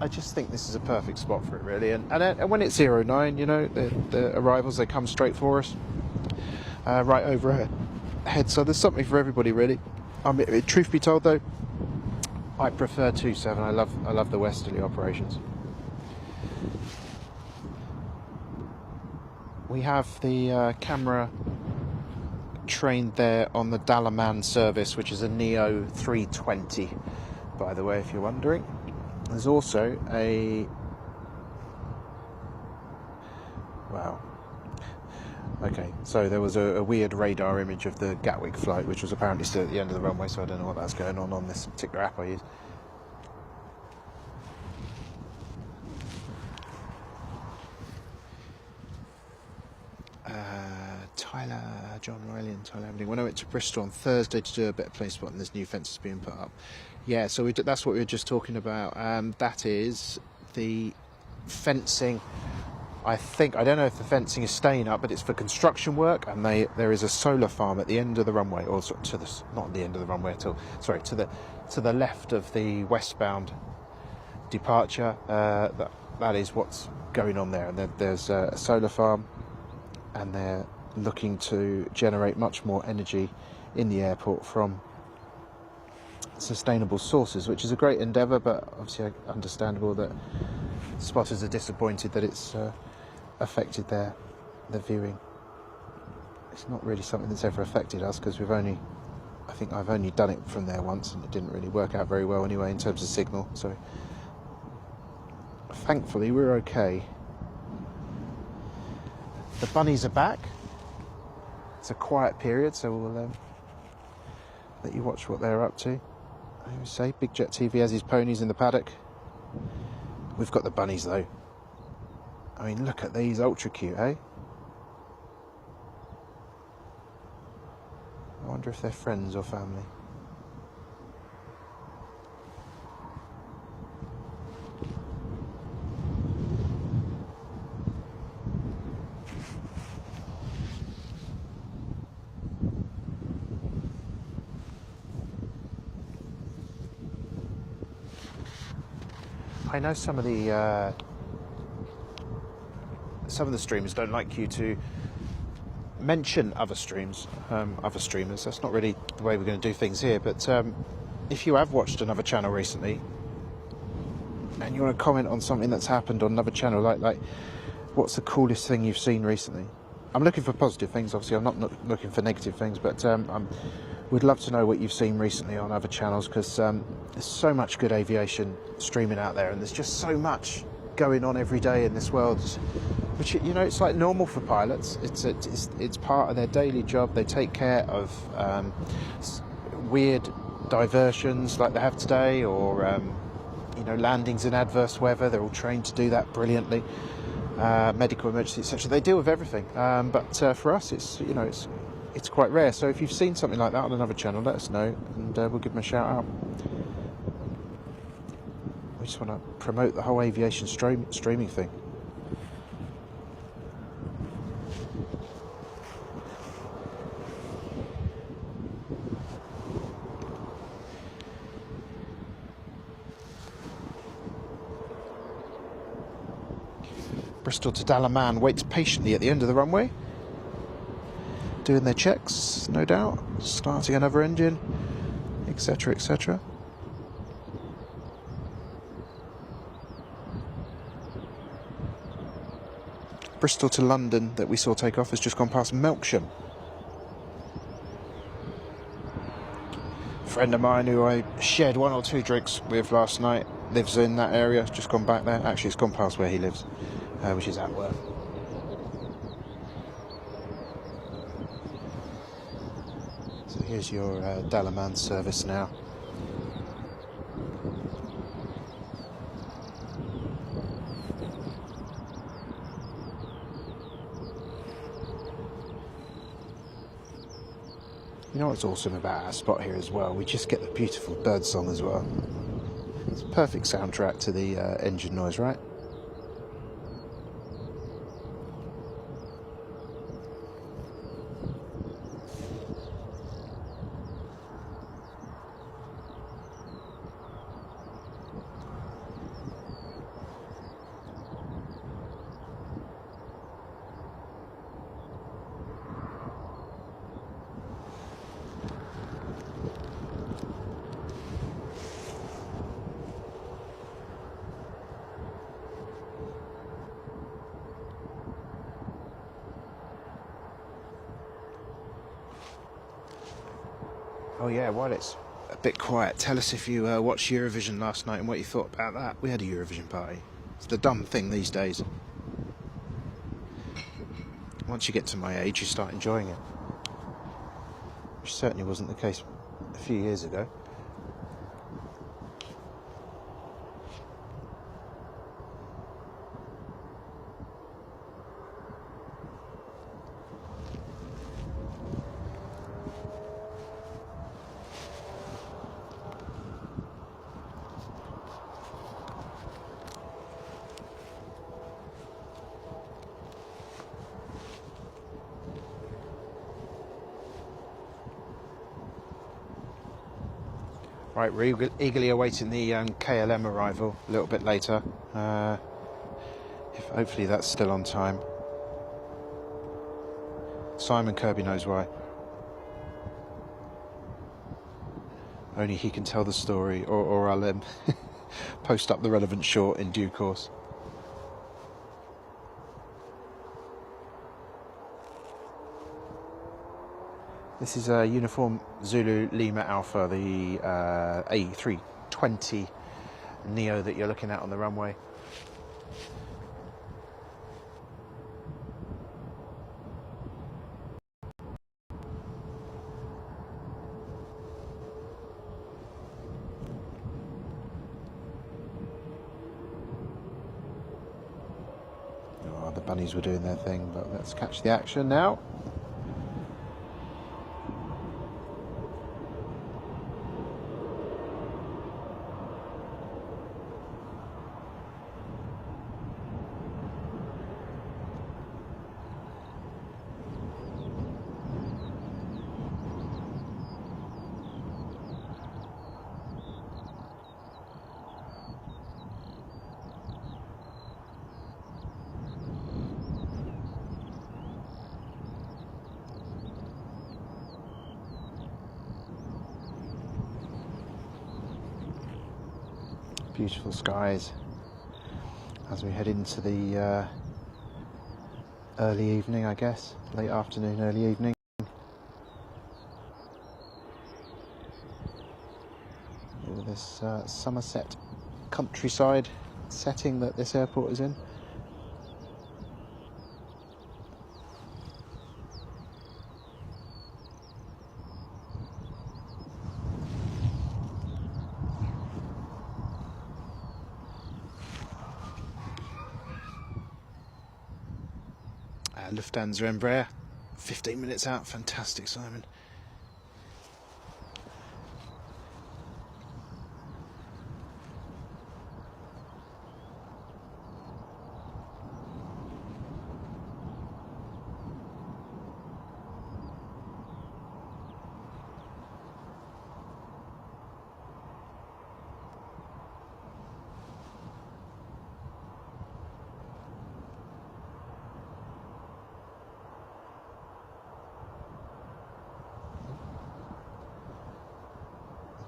I just think this is a perfect spot for it, really. And when it's 09, the arrivals, they come straight for us, right over our head. So there's something for everybody, really. Truth be told, though, I prefer 27. I love the westerly operations. We have the camera trained there on the Dalaman service, which is a Neo 320, by the way, if you're wondering. There's also so there was a weird radar image of the Gatwick flight, which was apparently still at the end of the runway, so I don't know what that's going on this particular app I use. John Riley and Tyler Hamling. When I went to Bristol on Thursday to do a bit of plane spotting, there's new fences being put up. Yeah, so that's what we were just talking about. That is the fencing. I don't know if the fencing is staying up, but it's for construction work, and there is a solar farm at the end of the runway, or not at the end of the runway at all. Sorry, to the left of the westbound departure. That is what's going on there, and there's a solar farm, and they're looking to generate much more energy in the airport from sustainable sources, which is a great endeavour, but obviously understandable that spotters are disappointed that it's affected their viewing. It's not really something that's ever affected us, because I think I've only done it from there once, and it didn't really work out very well anyway in terms of signal, so thankfully we're okay. The bunnies are back. It's a quiet period, so we'll let you watch what they're up to. I always say, Big Jet TV has his ponies in the paddock. We've got the bunnies, though. I mean, look at these, ultra cute, eh? Wonder if they're friends or family. I know some of the streamers don't like you to mention other streams, other streamers. That's not really the way we're going to do things here. But if you have watched another channel recently and you want to comment on something that's happened on another channel, like what's the coolest thing you've seen recently? I'm looking for positive things. Obviously, I'm not looking for negative things, but we'd love to know what you've seen recently on other channels, because there's so much good aviation streaming out there, and there's just so much going on every day in this world, which, you know, it's like normal for pilots. It's part of their daily job. They take care of weird diversions like they have today, or you know, landings in adverse weather. They're all trained to do that brilliantly. Medical emergency, etc. They deal with everything, but for us, it's, you know, it's quite rare. So if you've seen something like that on another channel, let us know, and we'll give them a shout out. We just want to promote the whole aviation streaming thing. Bristol to Dalaman waits patiently at the end of the runway, doing their checks, no doubt, starting another engine, etc, etc. Bristol to London that we saw take off has just gone past Melksham. A friend of mine who I shared 1 or 2 drinks with last night lives in that area, just gone back there. Actually, it's gone past where he lives, which is Atworth. So here's your Dalaman service now. You know what's awesome about our spot here as well? We just get the beautiful bird song as well. It's a perfect soundtrack to the engine noise, right? Oh yeah, while it's a bit quiet, tell us if you watched Eurovision last night and what you thought about that. We had a Eurovision party. It's the dumb thing these days. Once you get to my age, you start enjoying it. Which certainly wasn't the case a few years ago. Right, we're eagerly awaiting the KLM arrival a little bit later. Hopefully that's still on time. Simon Kirby knows why. Only he can tell the story, or I'll post up the relevant short in due course. This is a Uniform Zulu Lima Alpha, the A320 Neo that you're looking at on the runway. Oh, the bunnies were doing their thing, but let's catch the action now. Beautiful skies as we head into the early evening, I guess, late afternoon, early evening. Over this Somerset countryside setting that this airport is in. Lufthansa Embraer, 15 minutes out. Fantastic, Simon.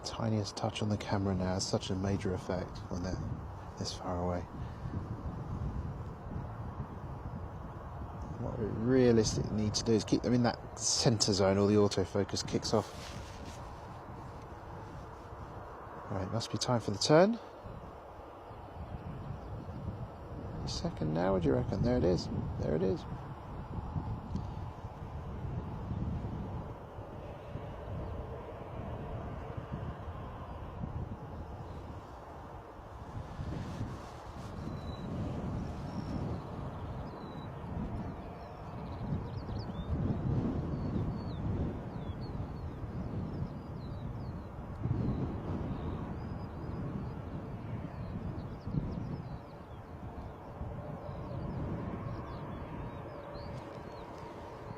Tiniest touch on the camera now has such a major effect when they're this far away. What we realistically need to do is keep them in that centre zone or the autofocus kicks off. Right, must be time for the turn. Any second now, what do you reckon? There it is. There it is.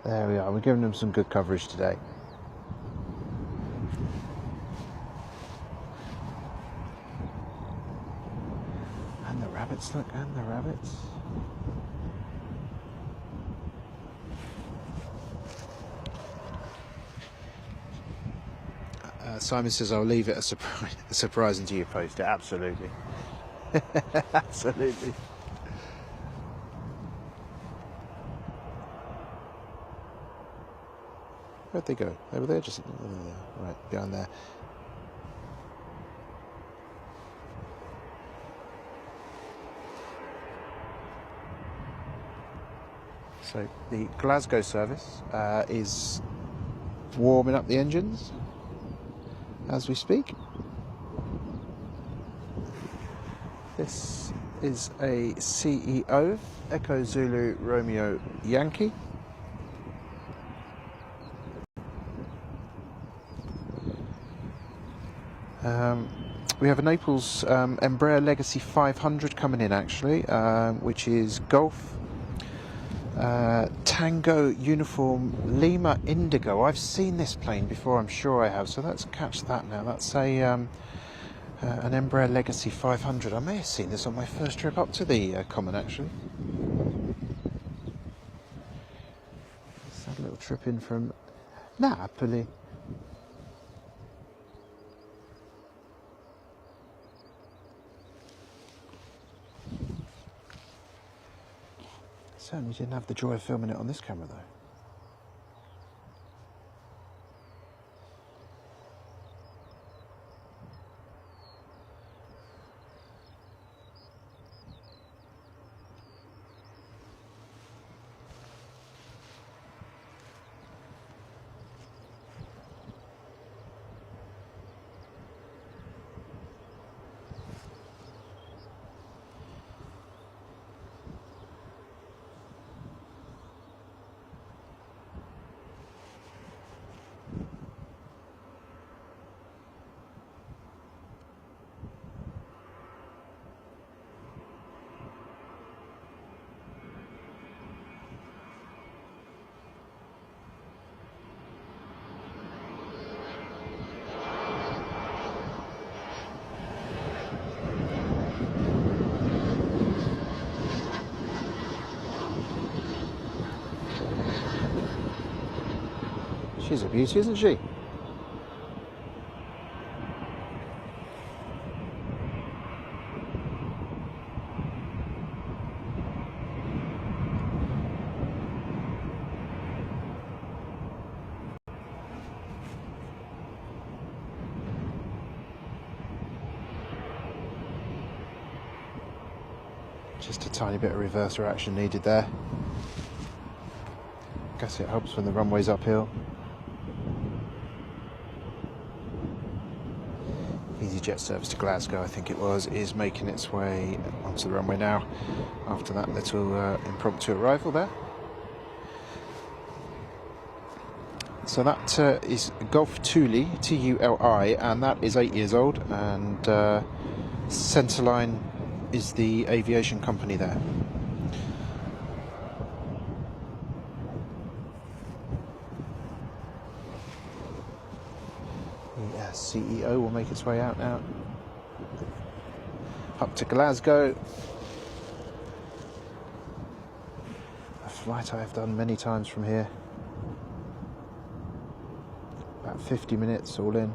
There we are, we're giving them some good coverage today. And the rabbits, look, and the rabbits. Simon says I'll leave it a surprise until you post it. Absolutely. Absolutely. Where'd they go? Over there? Just right, down there. So the Glasgow service is warming up the engines as we speak. This is a CEO, Echo Zulu Romeo Yankee. We have a Naples Embraer Legacy 500 coming in actually, which is Golf Tango Uniform Lima Indigo. I've seen this plane before, I'm sure I have, so let's catch that now. That's a an Embraer Legacy 500. I may have seen this on my first trip up to the Common actually. Let's have a little trip in from Napoli. Certainly didn't have the joy of filming it on this camera though. She's a beauty, isn't she? Just a tiny bit of reverser action needed there. Guess it helps when the runway's uphill. EasyJet service to Glasgow, I think it was, is making its way onto the runway now after that little impromptu arrival there. So that is Golf Tuli, T-U-L-I, and that is 8 years old, and Centerline is the aviation company there. The CEO will make its way out now. Up to Glasgow. A flight I have done many times from here. About 50 minutes all in.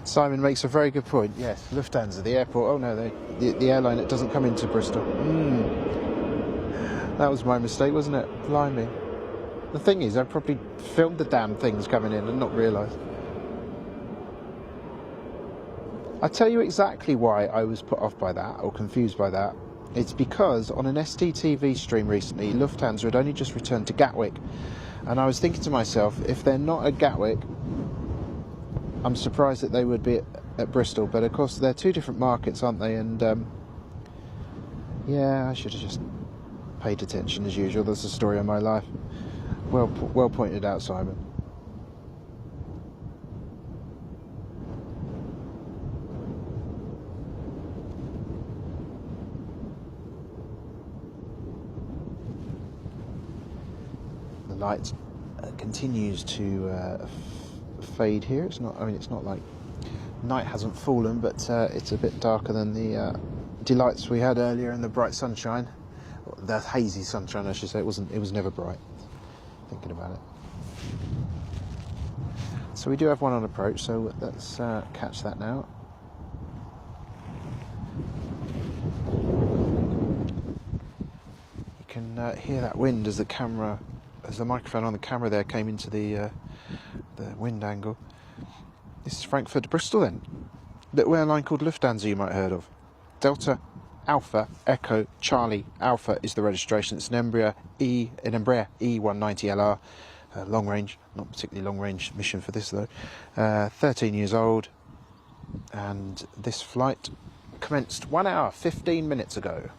Simon makes a very good point. Yes, Lufthansa, the airport. Oh no, the airline that doesn't come into Bristol. That was my mistake, wasn't it? Blimey. The thing is, I probably filmed the damn things coming in and not realised. I tell you exactly why I was put off by that, or confused by that. It's because on an STTV stream recently, Lufthansa had only just returned to Gatwick. And I was thinking to myself, if they're not at Gatwick, I'm surprised that they would be at Bristol, but of course they're two different markets, aren't they? And yeah, I should have just paid attention as usual. That's the story of my life. Well pointed out, Simon. The light continues to fade here. It's not. I mean, it's not like night hasn't fallen, but it's a bit darker than the delights we had earlier in the bright sunshine, the hazy sunshine, I should say. It wasn't. It was never bright. Thinking about it. So we do have one on approach. So let's catch that now. You can hear that wind as the camera, as the microphone on the camera there came into the wind angle. This is Frankfurt to Bristol then. Little airline called Lufthansa you might have heard of. Delta Alpha Echo Charlie Alpha is the registration. It's an Embraer E190LR. Long range, not particularly long range mission for this though. 13 years old, and this flight commenced 1 hour 15 minutes ago.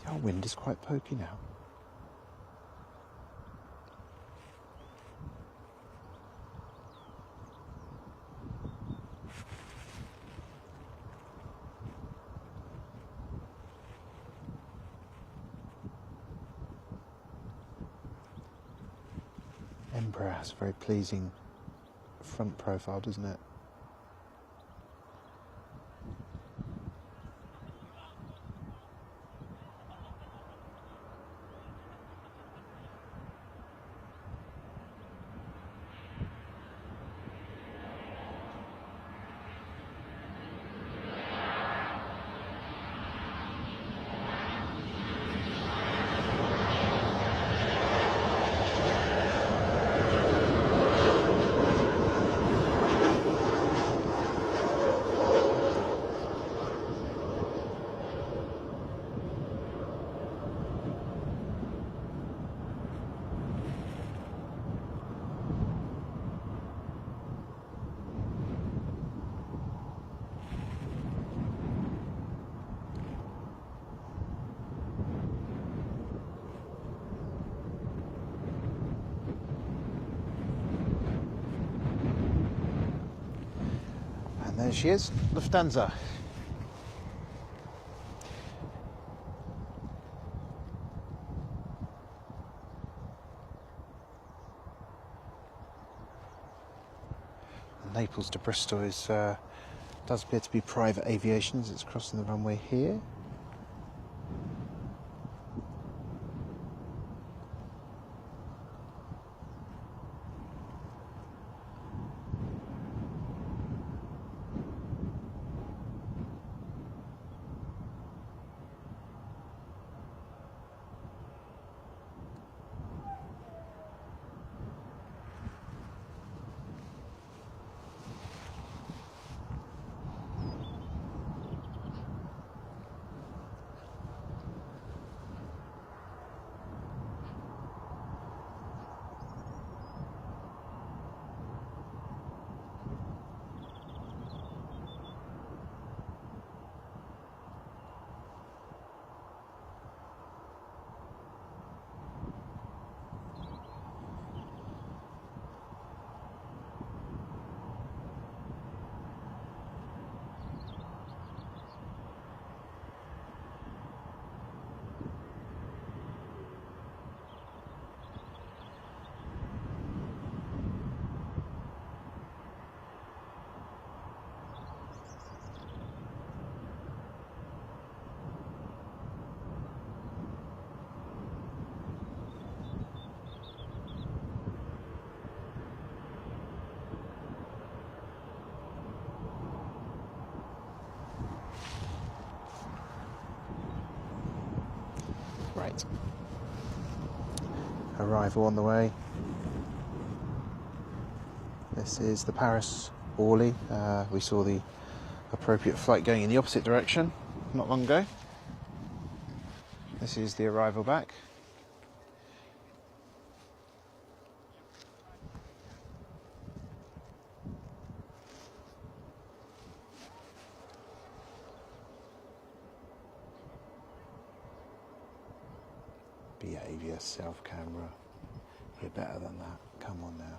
The old wind is quite pokey now. Embraer has a very pleasing front profile, doesn't it? There she is, Lufthansa. Naples to Bristol is does appear to be private aviation as it's crossing the runway here. Right. Arrival on the way. This is the Paris Orly. We saw the appropriate flight going in the opposite direction not long ago. This is the arrival back. Behaviour, self-camera. You're better than that. Come on now.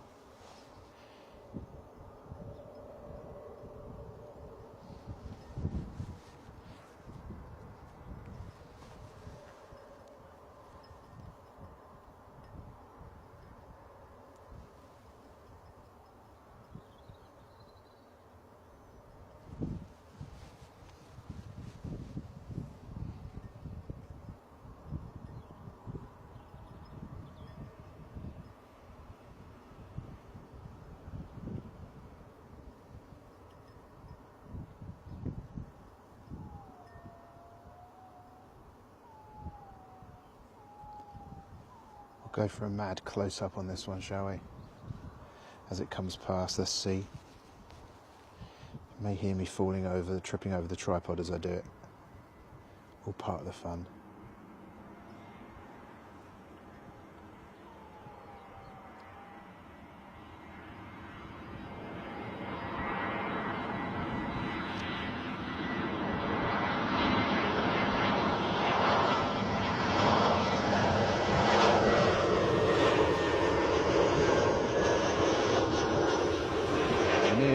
Go for a mad close-up on this one, shall we? As it comes past, let's see. You may hear me falling over, tripping over the tripod as I do it. All part of the fun.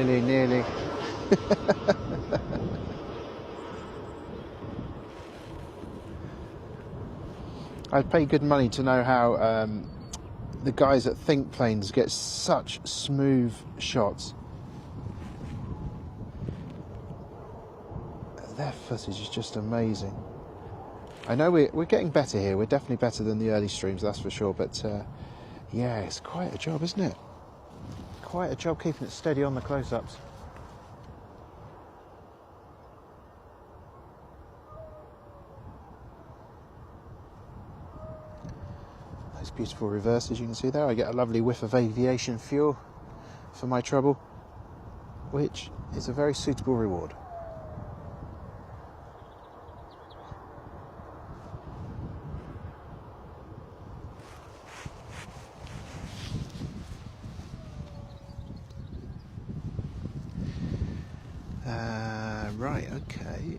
Nearly. I'd pay good money to know how the guys at Think Planes get such smooth shots. Their footage is just amazing. I know we're getting better here. We're definitely better than the early streams, that's for sure. But yeah, it's quite a job, isn't it? Quite a job keeping it steady on the close-ups. Those beautiful reverses you can see there. I get a lovely whiff of aviation fuel for my trouble, which is a very suitable reward. Right, okay.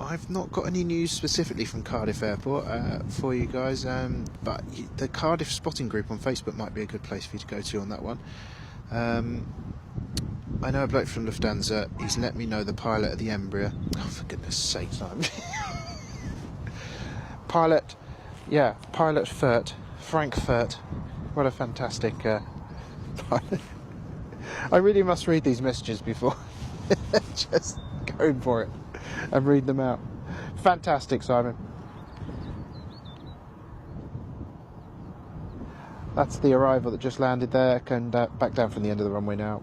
I've not got any news specifically from Cardiff Airport for you guys, but the Cardiff Spotting Group on Facebook might be a good place for you to go to on that one. I know a bloke from Lufthansa. He's let me know the pilot of the Embraer. Oh, for goodness sake, pilot Furt, Frank Furt. What a fantastic pilot. I really must read these messages before just going for it and read them out. Fantastic, Simon. That's the arrival that just landed there, and back down from the end of the runway now.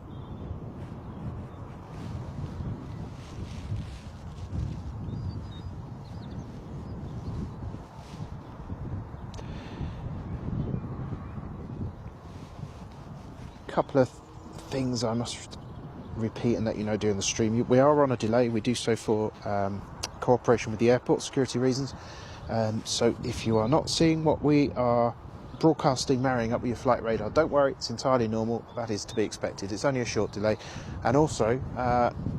Couple of things I must repeat and let you know during the stream. We are on a delay. We do so for cooperation with the airport, security reasons. So if you are not seeing what we are broadcasting marrying up with your flight radar, don't worry, it's entirely normal. That is to be expected. It's only a short delay. And also,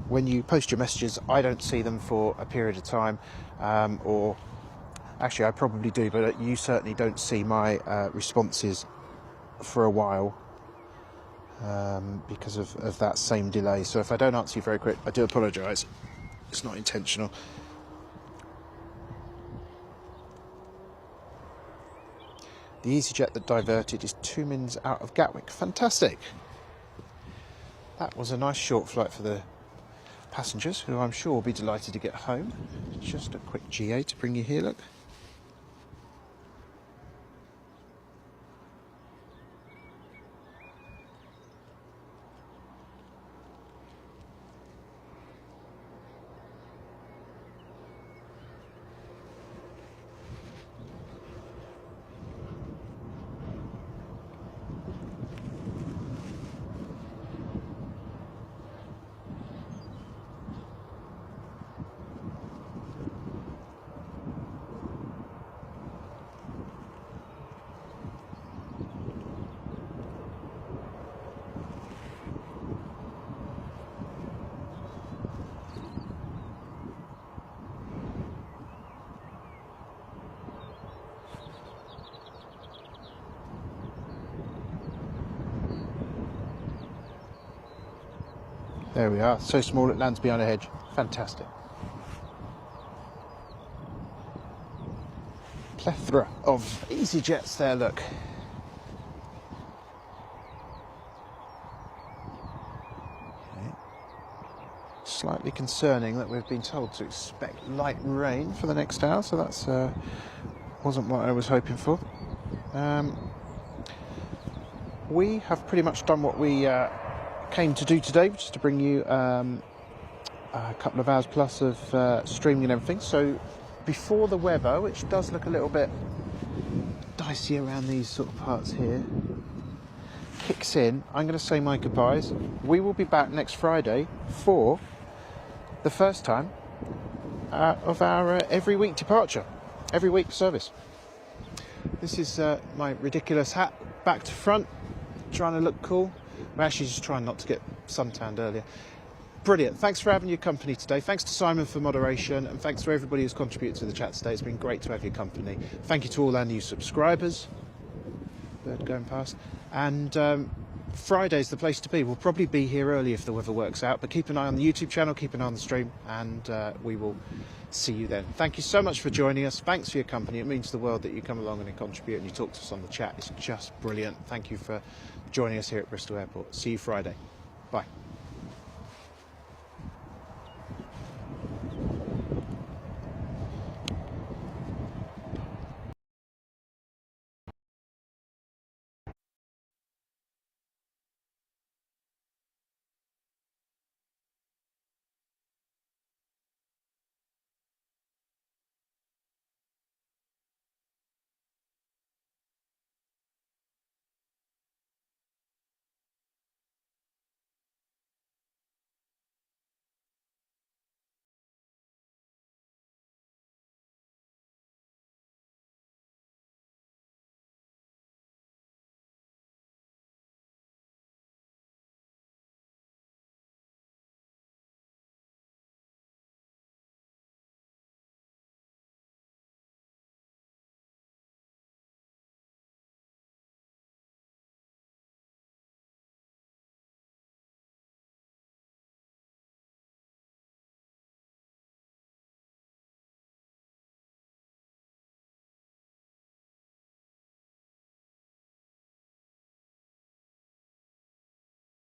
when you post your messages, I don't see them for a period of time, or actually I probably do, but you certainly don't see my responses for a while. Because of that same delay. So if I don't answer you very quick, I do apologise. It's not intentional. The EasyJet that diverted is 2 minutes out of Gatwick. Fantastic. That was a nice short flight for the passengers, who I'm sure will be delighted to get home. Just a quick GA to bring you here, look. There we are, so small it lands behind a hedge. Fantastic. Plethora of EasyJets there, look. Okay. Slightly concerning that we've been told to expect light rain for the next hour, so that's wasn't what I was hoping for. We have pretty much done what we came to do today, which is to bring you a couple of hours plus of streaming and everything. So before the weather, which does look a little bit dicey around these sort of parts here, kicks in, I'm going to say my goodbyes. We will be back next Friday for the first time of our every week departure, every week service. This is my ridiculous hat back to front, trying to look cool. I'm actually just trying not to get suntanned earlier. Brilliant. Thanks for having your company today. Thanks to Simon for moderation, and thanks to everybody who's contributed to the chat today. It's been great to have your company. Thank you to all our new subscribers. Bird going past. And Friday's the place to be. We'll probably be here early if the weather works out, but keep an eye on the YouTube channel, keep an eye on the stream, and we will see you then. Thank you so much for joining us. Thanks for your company. It means the world that you come along and contribute and you talk to us on the chat. It's just brilliant. Thank you for joining us here at Bristol Airport. See you Friday. Bye.